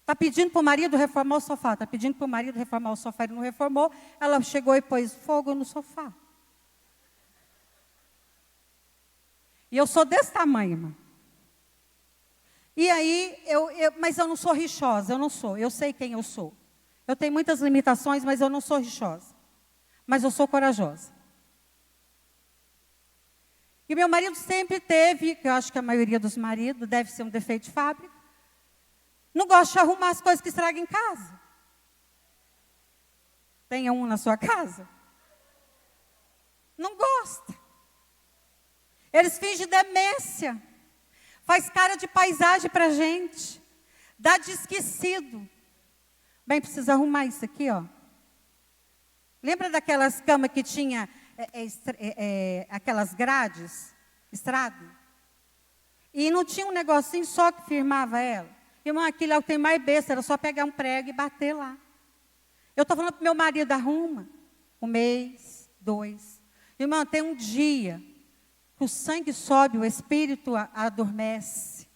Está pedindo para o marido reformar o sofá, está pedindo para o marido reformar o sofá, ele não reformou, ela chegou e pôs fogo no sofá. E eu sou desse tamanho, irmã. E aí, mas eu não sou rixosa, eu não sou, eu sei quem eu sou. Eu tenho muitas limitações, mas eu não sou rixosa. Mas eu sou corajosa. E meu marido sempre teve, que eu acho que a maioria dos maridos deve ser um defeito de fábrica, não gosta de arrumar as coisas que estragam em casa. Tenha um na sua casa? Não gosta. Eles fingem demência. Faz cara de paisagem para a gente. Dá de esquecido. Bem, precisa arrumar isso aqui, ó. Lembra daquelas camas que tinha aquelas grades, estrada? E não tinha um negocinho só que firmava ela? Irmão, aquilo é o que tem mais besta, era só pegar um prego e bater lá. Eu estou falando para o meu marido: arruma. 1 mês, 2. Irmão, tem um dia que o sangue sobe, o espírito adormece.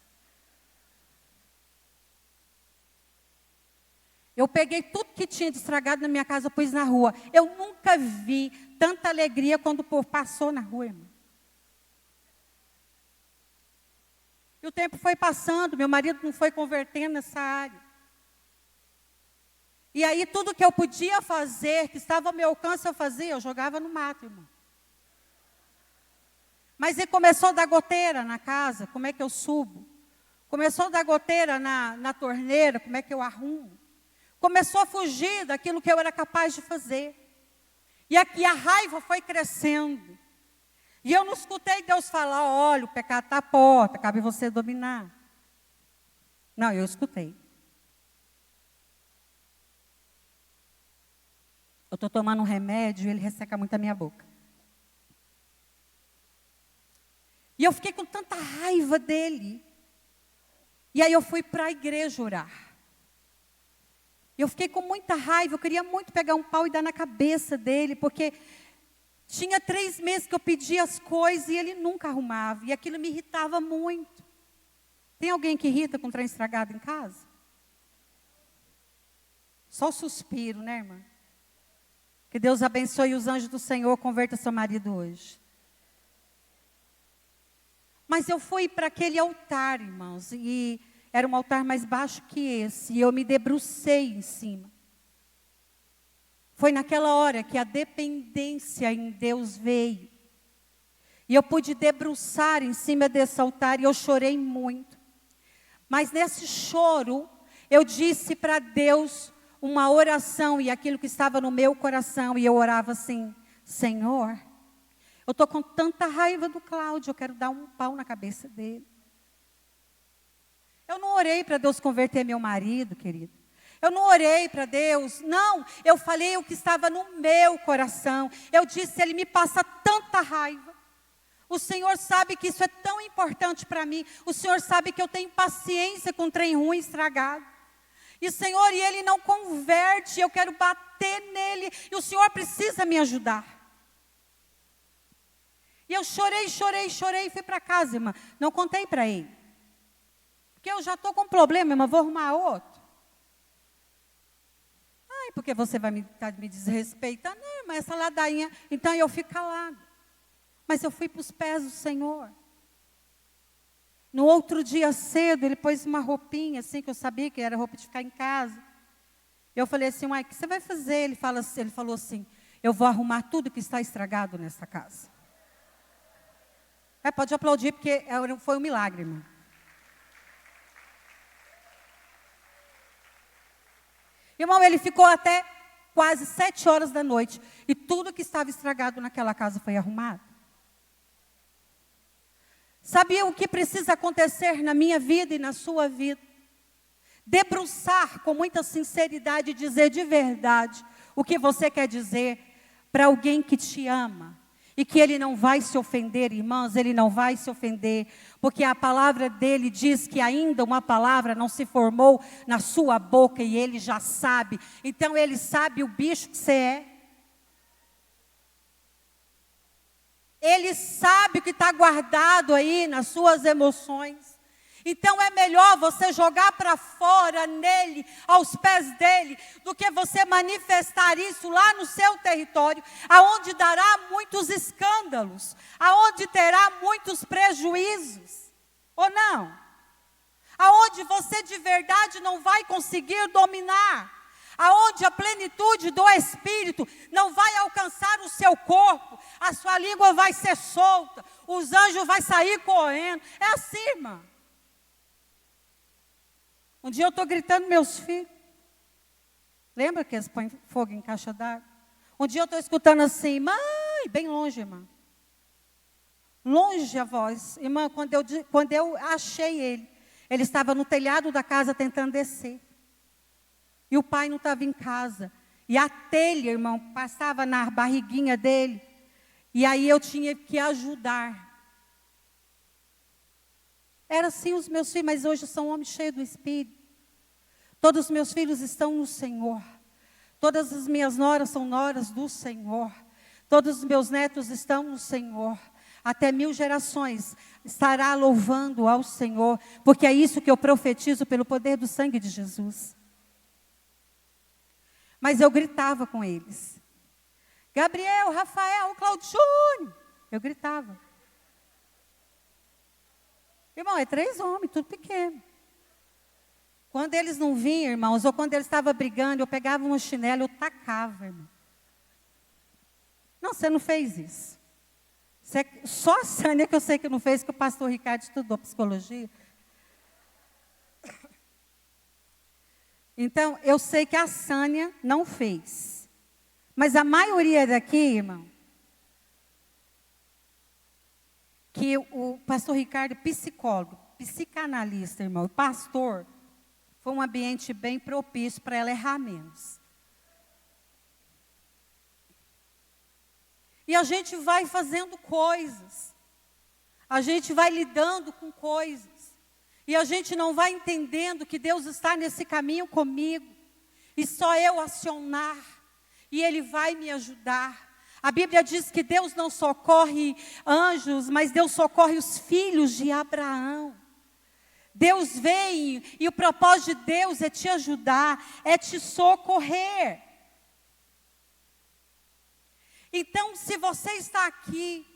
Eu peguei tudo que tinha de estragado na minha casa, pus na rua. Eu nunca vi tanta alegria quando o povo passou na rua, irmão. E o tempo foi passando, meu marido não foi convertendo nessa área. E aí tudo que eu podia fazer, que estava ao meu alcance, eu fazia, eu jogava no mato, irmão. Mas ele começou a dar goteira na casa, como é que eu subo? Começou a dar goteira na torneira, como é que eu arrumo? Começou a fugir daquilo que eu era capaz de fazer. E aqui a raiva foi crescendo. E eu não escutei Deus falar: olha, o pecado está à porta, cabe você dominar. Não, eu escutei. Eu estou tomando um remédio e ele resseca muito a minha boca. E eu fiquei com tanta raiva dele. E aí eu fui para a igreja orar. Eu fiquei com muita raiva, eu queria muito pegar um pau e dar na cabeça dele, porque tinha 3 meses que eu pedia as coisas e ele nunca arrumava. E aquilo me irritava muito. Tem alguém que irrita com um trem estragado em casa? Só suspiro, né, irmã? Que Deus abençoe os anjos do Senhor, converta seu marido hoje. Mas eu fui para aquele altar, irmãos, e era um altar mais baixo que esse, e eu me debrucei em cima. Foi naquela hora que a dependência em Deus veio. E eu pude debruçar em cima desse altar, e eu chorei muito. Mas nesse choro, eu disse para Deus uma oração, e aquilo que estava no meu coração, e eu orava assim: Senhor, eu estou com tanta raiva do Cláudio, eu quero dar um pau na cabeça dele. Eu não orei para Deus converter meu marido, querido. Eu não orei para Deus, não. Eu falei o que estava no meu coração. Eu disse, Ele me passa tanta raiva. O Senhor sabe que isso é tão importante para mim. O Senhor sabe que eu tenho paciência com trem ruim estragado. E Senhor, e Ele não converte, eu quero bater nele. E o Senhor precisa me ajudar. E eu chorei e fui para casa, irmã. Não contei para ele. Porque eu já estou com problema, irmã, vou arrumar outro. Ai, porque você vai estar me desrespeitando. Não, irmã, essa ladainha. Então eu fico calado. Mas eu fui para os pés do Senhor. No outro dia cedo, ele pôs uma roupinha, assim, que eu sabia que era roupa de ficar em casa. Eu falei assim, uai, o que você vai fazer? Ele falou assim, eu vou arrumar tudo que está estragado nessa casa. Pode aplaudir, porque foi um milagre, irmão. Irmão, ele ficou até quase 7 horas da noite. E tudo que estava estragado naquela casa foi arrumado. Sabia o que precisa acontecer na minha vida e na sua vida? Debruçar com muita sinceridade e dizer de verdade o que você quer dizer para alguém que te ama. E que ele não vai se ofender, irmãs, ele não vai se ofender. Porque a palavra dele diz que ainda uma palavra não se formou na sua boca e ele já sabe. Então ele sabe o bicho que você é. Ele sabe o que está guardado aí nas suas emoções. Então é melhor você jogar para fora nele, aos pés dele, do que você manifestar isso lá no seu território, aonde dará muitos escândalos, aonde terá muitos prejuízos, ou não? Aonde você de verdade não vai conseguir dominar, aonde a plenitude do Espírito não vai alcançar o seu corpo, a sua língua vai ser solta, os anjos vão sair correndo, é assim, irmã. Um dia eu estou gritando meus filhos. Lembra que eles põem fogo em caixa d'água? Um dia eu estou escutando assim, mãe, bem longe, irmã. Longe a voz. Irmã, quando eu achei ele estava no telhado da casa tentando descer. E o pai não estava em casa. E a telha, irmão, passava na barriguinha dele. E aí eu tinha que ajudar. Era assim os meus filhos, mas hoje são homens cheios do Espírito. Todos os meus filhos estão no Senhor. Todas as minhas noras são noras do Senhor. Todos os meus netos estão no Senhor. Até 1000 gerações estará louvando ao Senhor. Porque é isso que eu profetizo pelo poder do sangue de Jesus. Mas eu gritava com eles. Gabriel, Rafael, Claudio Júnior. Eu gritava. Irmão, é 3 homens, tudo pequeno. Quando eles não vinham, irmãos, ou quando eles estavam brigando, eu pegava uma chinela e eu tacava, irmão. Não, você não fez isso. Só a Sânia que eu sei que não fez, que o pastor Ricardo estudou psicologia. Então, eu sei que a Sânia não fez. Mas a maioria daqui, irmão, que o pastor Ricardo, psicólogo, psicanalista, irmão, e pastor, foi um ambiente bem propício para ela errar menos. E a gente vai fazendo coisas, a gente vai lidando com coisas, e a gente não vai entendendo que Deus está nesse caminho comigo, e só eu acionar, e Ele vai me ajudar. A Bíblia diz que Deus não socorre anjos, mas Deus socorre os filhos de Abraão. Deus vem e o propósito de Deus é te ajudar, é te socorrer. Então, se você está aqui,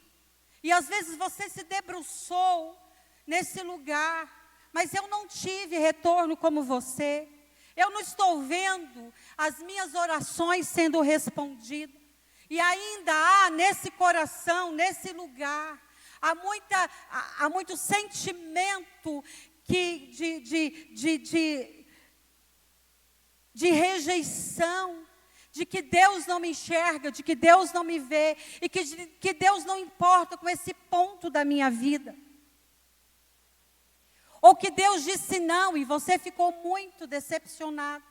e às vezes você se debruçou nesse lugar, mas eu não tive retorno como você, eu não estou vendo as minhas orações sendo respondidas, e ainda há nesse coração, nesse lugar, há muito sentimento de rejeição, de que Deus não me enxerga, de que Deus não me vê, e que Deus não importa com esse ponto da minha vida. Ou que Deus disse não, e você ficou muito decepcionado.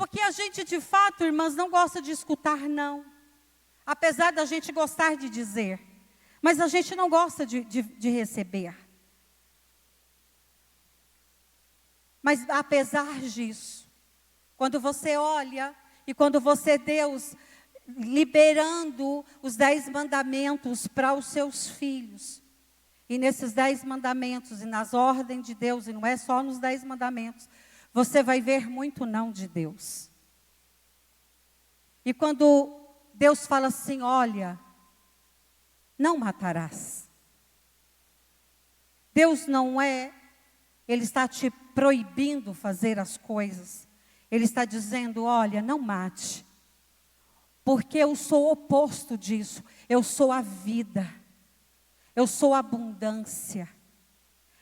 Porque a gente, de fato, irmãs, não gosta de escutar não. Apesar da gente gostar de dizer. Mas a gente não gosta de receber. Mas apesar disso, quando você olha e quando você, Deus, liberando os 10 mandamentos para os seus filhos, e nesses 10 mandamentos, e nas ordens de Deus, e não é só nos 10 mandamentos, você vai ver muito não de Deus. E quando Deus fala assim, olha, não matarás. Deus não é, Ele está te proibindo fazer as coisas. Ele está dizendo, olha, não mate. Porque eu sou o oposto disso. Eu sou a vida. Eu sou a abundância.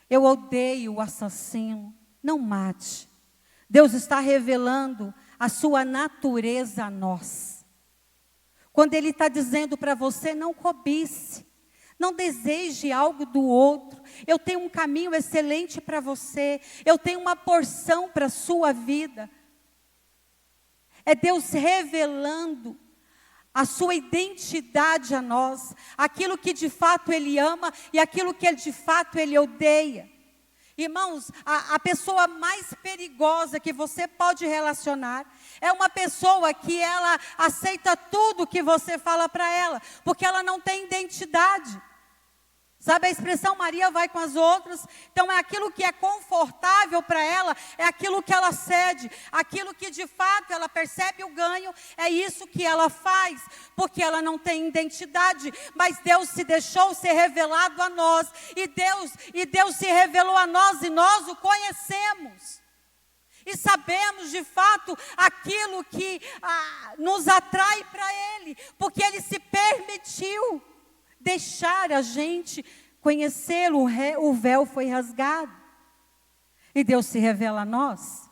Eu odeio o assassino. Não mate. Deus está revelando a sua natureza a nós. Quando Ele está dizendo para você, não cobice. Não deseje algo do outro. Eu tenho um caminho excelente para você. Eu tenho uma porção para a sua vida. É Deus revelando a sua identidade a nós. Aquilo que de fato Ele ama e aquilo que de fato Ele odeia. Irmãos, a pessoa mais perigosa que você pode relacionar é uma pessoa que ela aceita tudo que você fala para ela, porque ela não tem identidade. Sabe a expressão Maria vai com as outras? Então é aquilo que é confortável para ela, é aquilo que ela cede, aquilo que de fato ela percebe o ganho, é isso que ela faz, porque ela não tem identidade, mas Deus se deixou ser revelado a nós, e Deus se revelou a nós, e nós o conhecemos. E sabemos de fato aquilo que nos atrai para Ele, porque Ele se permitiu deixar a gente conhecê-lo, o véu foi rasgado. E Deus se revela a nós.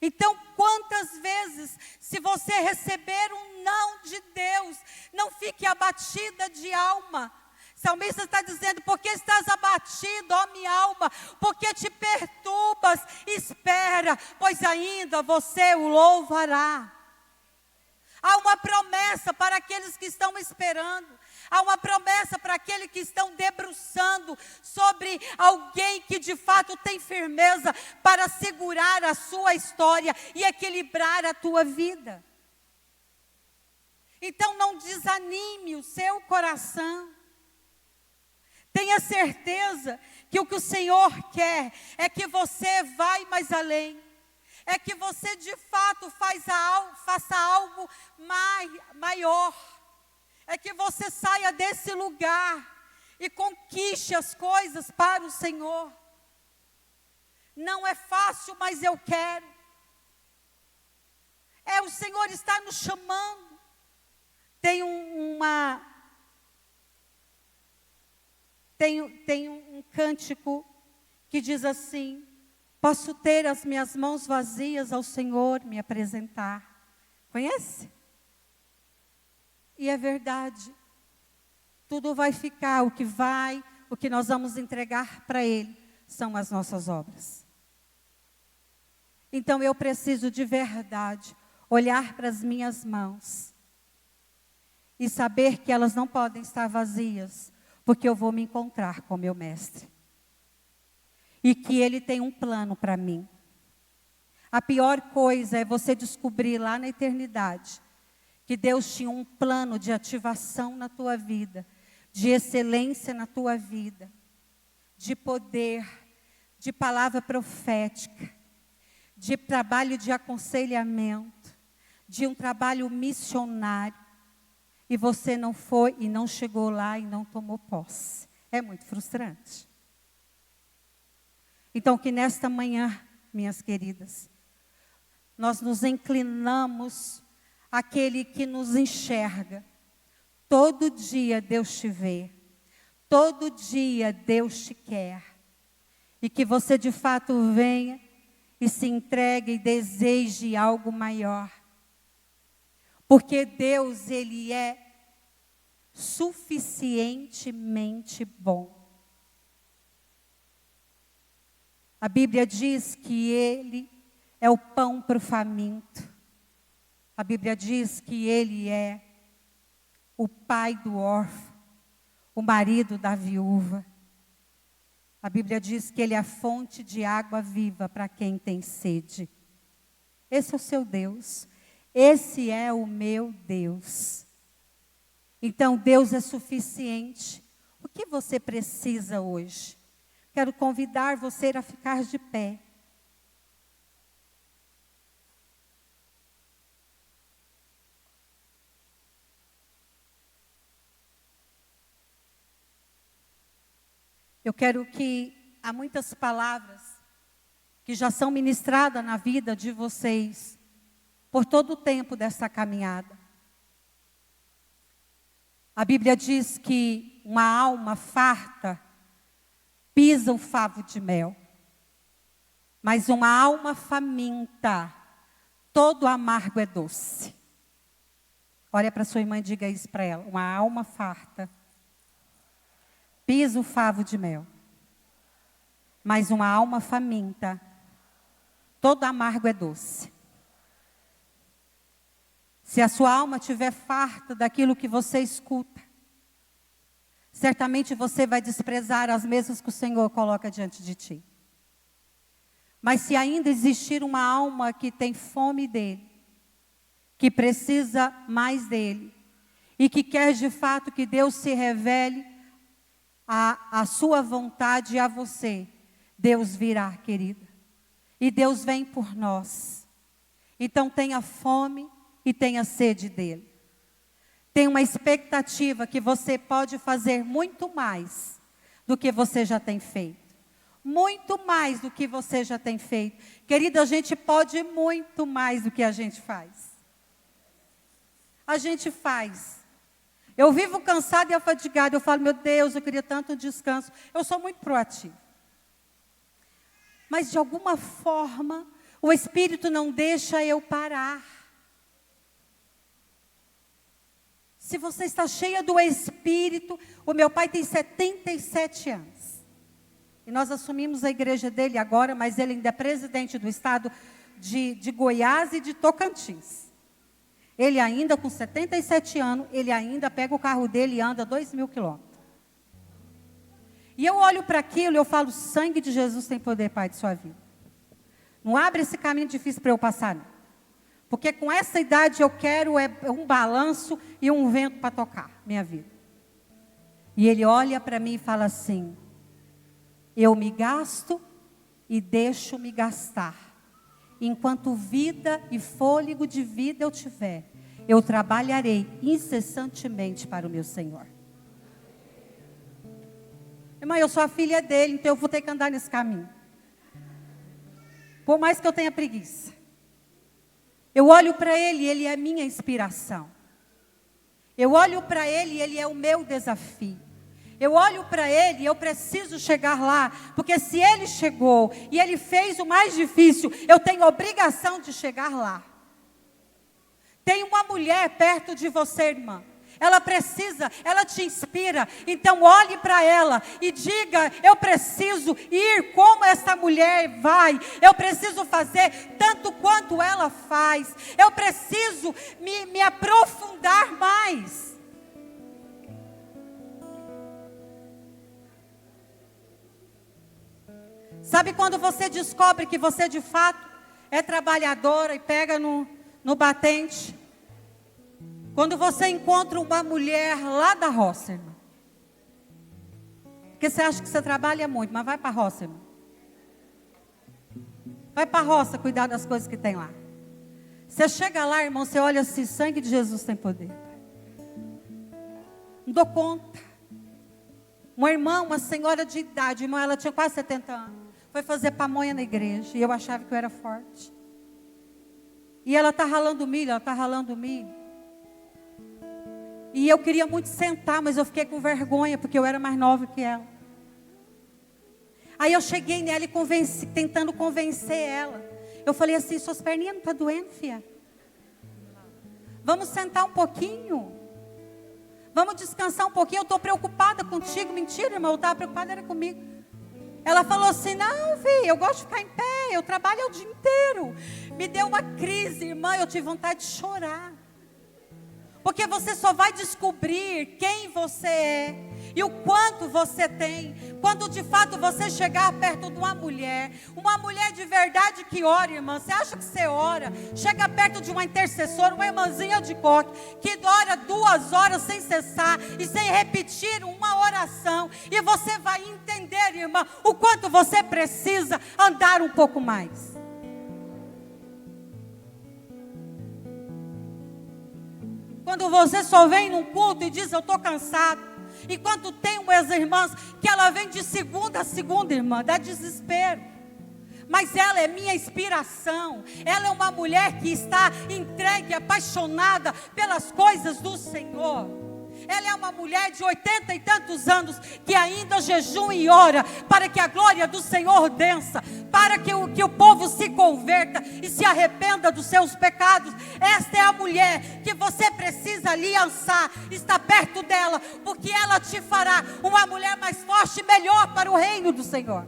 Então, quantas vezes, se você receber um não de Deus, não fique abatida de alma. O salmista está dizendo, porque estás abatido, ó minha alma, porque te perturbas, espera, pois ainda você o louvará. Há uma promessa para aqueles que estão esperando. Há uma promessa para aqueles que estão debruçando sobre alguém que de fato tem firmeza para segurar a sua história e equilibrar a tua vida. Então não desanime o seu coração. Tenha certeza que o que o Senhor quer é que você vá mais além. É que você de fato faça algo maior. É que você saia desse lugar e conquiste as coisas para o Senhor. Não é fácil, mas eu quero. O Senhor está nos chamando. Tem um cântico que diz assim: posso ter as minhas mãos vazias ao Senhor me apresentar. Conhece? E é verdade. Tudo vai ficar, o que nós vamos entregar para Ele são as nossas obras. Então eu preciso de verdade olhar para as minhas mãos e saber que elas não podem estar vazias, porque eu vou me encontrar com meu mestre. E que Ele tem um plano para mim. A pior coisa é você descobrir lá na eternidade que Deus tinha um plano de ativação na tua vida, de excelência na tua vida, de poder, de palavra profética, de trabalho de aconselhamento, de um trabalho missionário, e você não foi e não chegou lá e não tomou posse. É muito frustrante. Então, que nesta manhã, minhas queridas, nós nos inclinamos àquele que nos enxerga. Todo dia Deus te vê. Todo dia Deus te quer. E que você de fato venha e se entregue e deseje algo maior. Porque Deus, Ele é suficientemente bom. A Bíblia diz que Ele é o pão para o faminto. A Bíblia diz que Ele é o pai do órfão, o marido da viúva. A Bíblia diz que Ele é a fonte de água viva para quem tem sede. Esse é o seu Deus. Esse é o meu Deus. Então, Deus é suficiente. O que você precisa hoje? Quero convidar você a ficar de pé. Eu quero que há muitas palavras que já são ministradas na vida de vocês por todo o tempo dessa caminhada. A Bíblia diz que uma alma farta pisa o favo de mel, mas uma alma faminta, todo amargo é doce. Olha para sua irmã e diga isso para ela. Uma alma farta pisa o favo de mel, mas uma alma faminta, todo amargo é doce. Se a sua alma estiver farta daquilo que você escuta, certamente você vai desprezar as mesas que o Senhor coloca diante de ti. Mas se ainda existir uma alma que tem fome dele, que precisa mais dele, e que quer de fato que Deus se revele a sua vontade a você, Deus virá, querida. E Deus vem por nós. Então tenha fome e tenha sede dele. Tenha uma expectativa que você pode fazer muito mais do que você já tem feito. Muito mais do que você já tem feito. Querida, a gente pode muito mais do que a gente faz. A gente faz. Eu vivo cansada e afadigada. Eu falo, meu Deus, eu queria tanto descanso. Eu sou muito proativa. Mas de alguma forma, o Espírito não deixa eu parar. Se você está cheia do Espírito, o meu pai tem 77 anos. E nós assumimos a igreja dele agora, mas ele ainda é presidente do estado de Goiás e de Tocantins. Ele ainda, com 77 anos, ele ainda pega o carro dele e anda 2.000 quilômetros. E eu olho para aquilo e eu falo, o sangue de Jesus tem poder, Pai, de sua vida. Não abre esse caminho difícil para eu passar, não. Porque com essa idade eu quero um balanço e um vento para tocar minha vida. E ele olha para mim e fala assim, eu me gasto e deixo me gastar. Enquanto vida e fôlego de vida eu tiver, eu trabalharei incessantemente para o meu Senhor. Irmã, eu sou a filha dele, então eu vou ter que andar nesse caminho. Por mais que eu tenha preguiça. Eu olho para ele e ele é a minha inspiração. Eu olho para ele e ele é o meu desafio. Eu olho para ele e eu preciso chegar lá, porque se ele chegou e ele fez o mais difícil, eu tenho obrigação de chegar lá. Tem uma mulher perto de você, irmã. Ela precisa, ela te inspira. Então olhe para ela e diga, eu preciso ir como essa mulher vai. Eu preciso fazer tanto quanto ela faz. Eu preciso me aprofundar mais. Sabe quando você descobre que você de fato é trabalhadora e pega no batente? Quando você encontra uma mulher lá da roça, irmão. Porque você acha que você trabalha muito, mas vai para a roça, irmão. Vai para a roça cuidar das coisas que tem lá. Você chega lá, irmão, você olha assim, sangue de Jesus tem poder. Não dou conta. Uma irmã, uma senhora de idade, irmão, ela tinha quase 70 anos. Foi fazer pamonha na igreja e eu achava que eu era forte. E ela está ralando milho, ela está ralando milho. E eu queria muito sentar, mas eu fiquei com vergonha, porque eu era mais nova que ela. Aí eu cheguei nela e tentando convencer ela. Eu falei assim, suas perninhas não estão doendo, filha? Vamos sentar um pouquinho. Vamos descansar um pouquinho, eu estou preocupada contigo. Mentira, irmão, eu estava preocupada, era comigo. Ela falou assim, não, filha, eu gosto de ficar em pé, eu trabalho o dia inteiro. Me deu uma crise, irmã, eu tive vontade de chorar. Porque você só vai descobrir quem você é e o quanto você tem quando de fato você chegar perto de uma mulher de verdade que ora, irmã. Você acha que você ora? Chega perto de uma intercessora, uma irmãzinha de coque, que ora 2 horas sem cessar e sem repetir uma oração, e você vai entender, irmã, o quanto você precisa andar um pouco mais. Quando você só vem num culto e diz, eu estou cansado. Enquanto tem umas irmãs que ela vem de segunda a segunda, irmã, dá desespero. Mas ela é minha inspiração. Ela é uma mulher que está entregue, apaixonada pelas coisas do Senhor. Ela é uma mulher de 80 e tantos anos que ainda jejum e ora para que a glória do Senhor desça, para que o povo se converta e se arrependa dos seus pecados. Esta é a mulher que você precisa aliançar, estar perto dela, porque ela te fará uma mulher mais forte e melhor para o reino do Senhor.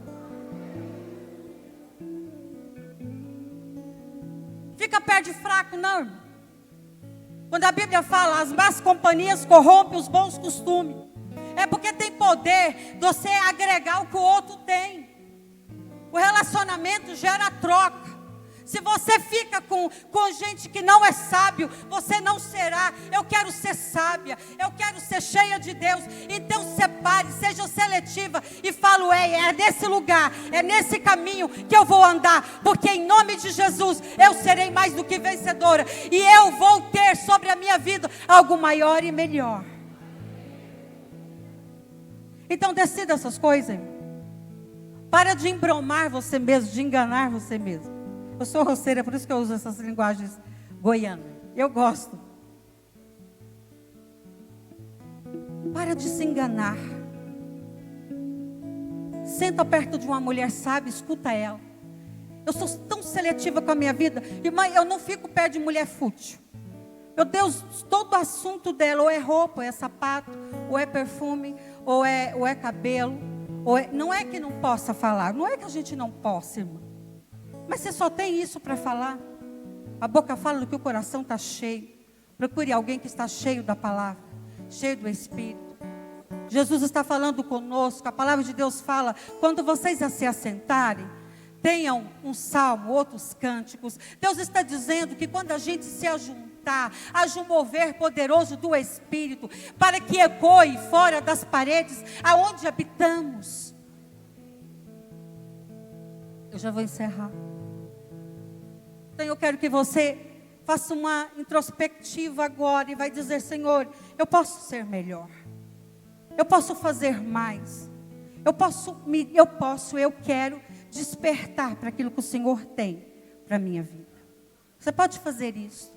Fica perto de fraco, não, irmão. Quando a Bíblia fala, as más companhias corrompem os bons costumes, é porque tem poder de você agregar o que o outro tem. O relacionamento gera troca. Se você fica com gente que não é sábio, você não será. Eu quero ser sábia, eu quero ser cheia de Deus. Então separe, seja seletiva e falo, é nesse lugar, é nesse caminho que eu vou andar, porque em nome de Jesus eu serei mais do que vencedora, e eu vou ter sobre a minha vida algo maior e melhor. Então decida essas coisas, irmão. Para de embromar você mesmo, de enganar você mesmo. Eu sou roceira, por isso que eu uso essas linguagens goianas. Eu gosto. Para de se enganar. Senta perto de uma mulher sábia, escuta ela. Eu sou tão seletiva com a minha vida. Irmã, eu não fico perto de mulher fútil. Meu Deus, todo assunto dela, ou é roupa, ou é sapato, ou é perfume, ou é cabelo. Não é que não possa falar, não é que a gente não possa, irmã. Mas você só tem isso para falar. A boca fala do que o coração está cheio. Procure alguém que está cheio da palavra, cheio do Espírito. Jesus está falando conosco. A palavra de Deus fala, quando vocês se assentarem, tenham um salmo, outros cânticos. Deus está dizendo que quando a gente se ajuntar, haja um mover poderoso do Espírito, para que ecoe fora das paredes aonde habitamos. Eu já vou encerrar. Então eu quero que você faça uma introspectiva agora e vai dizer, Senhor, eu posso ser melhor. Eu posso fazer mais. Eu quero despertar para aquilo que o Senhor tem para a minha vida. Você pode fazer isso.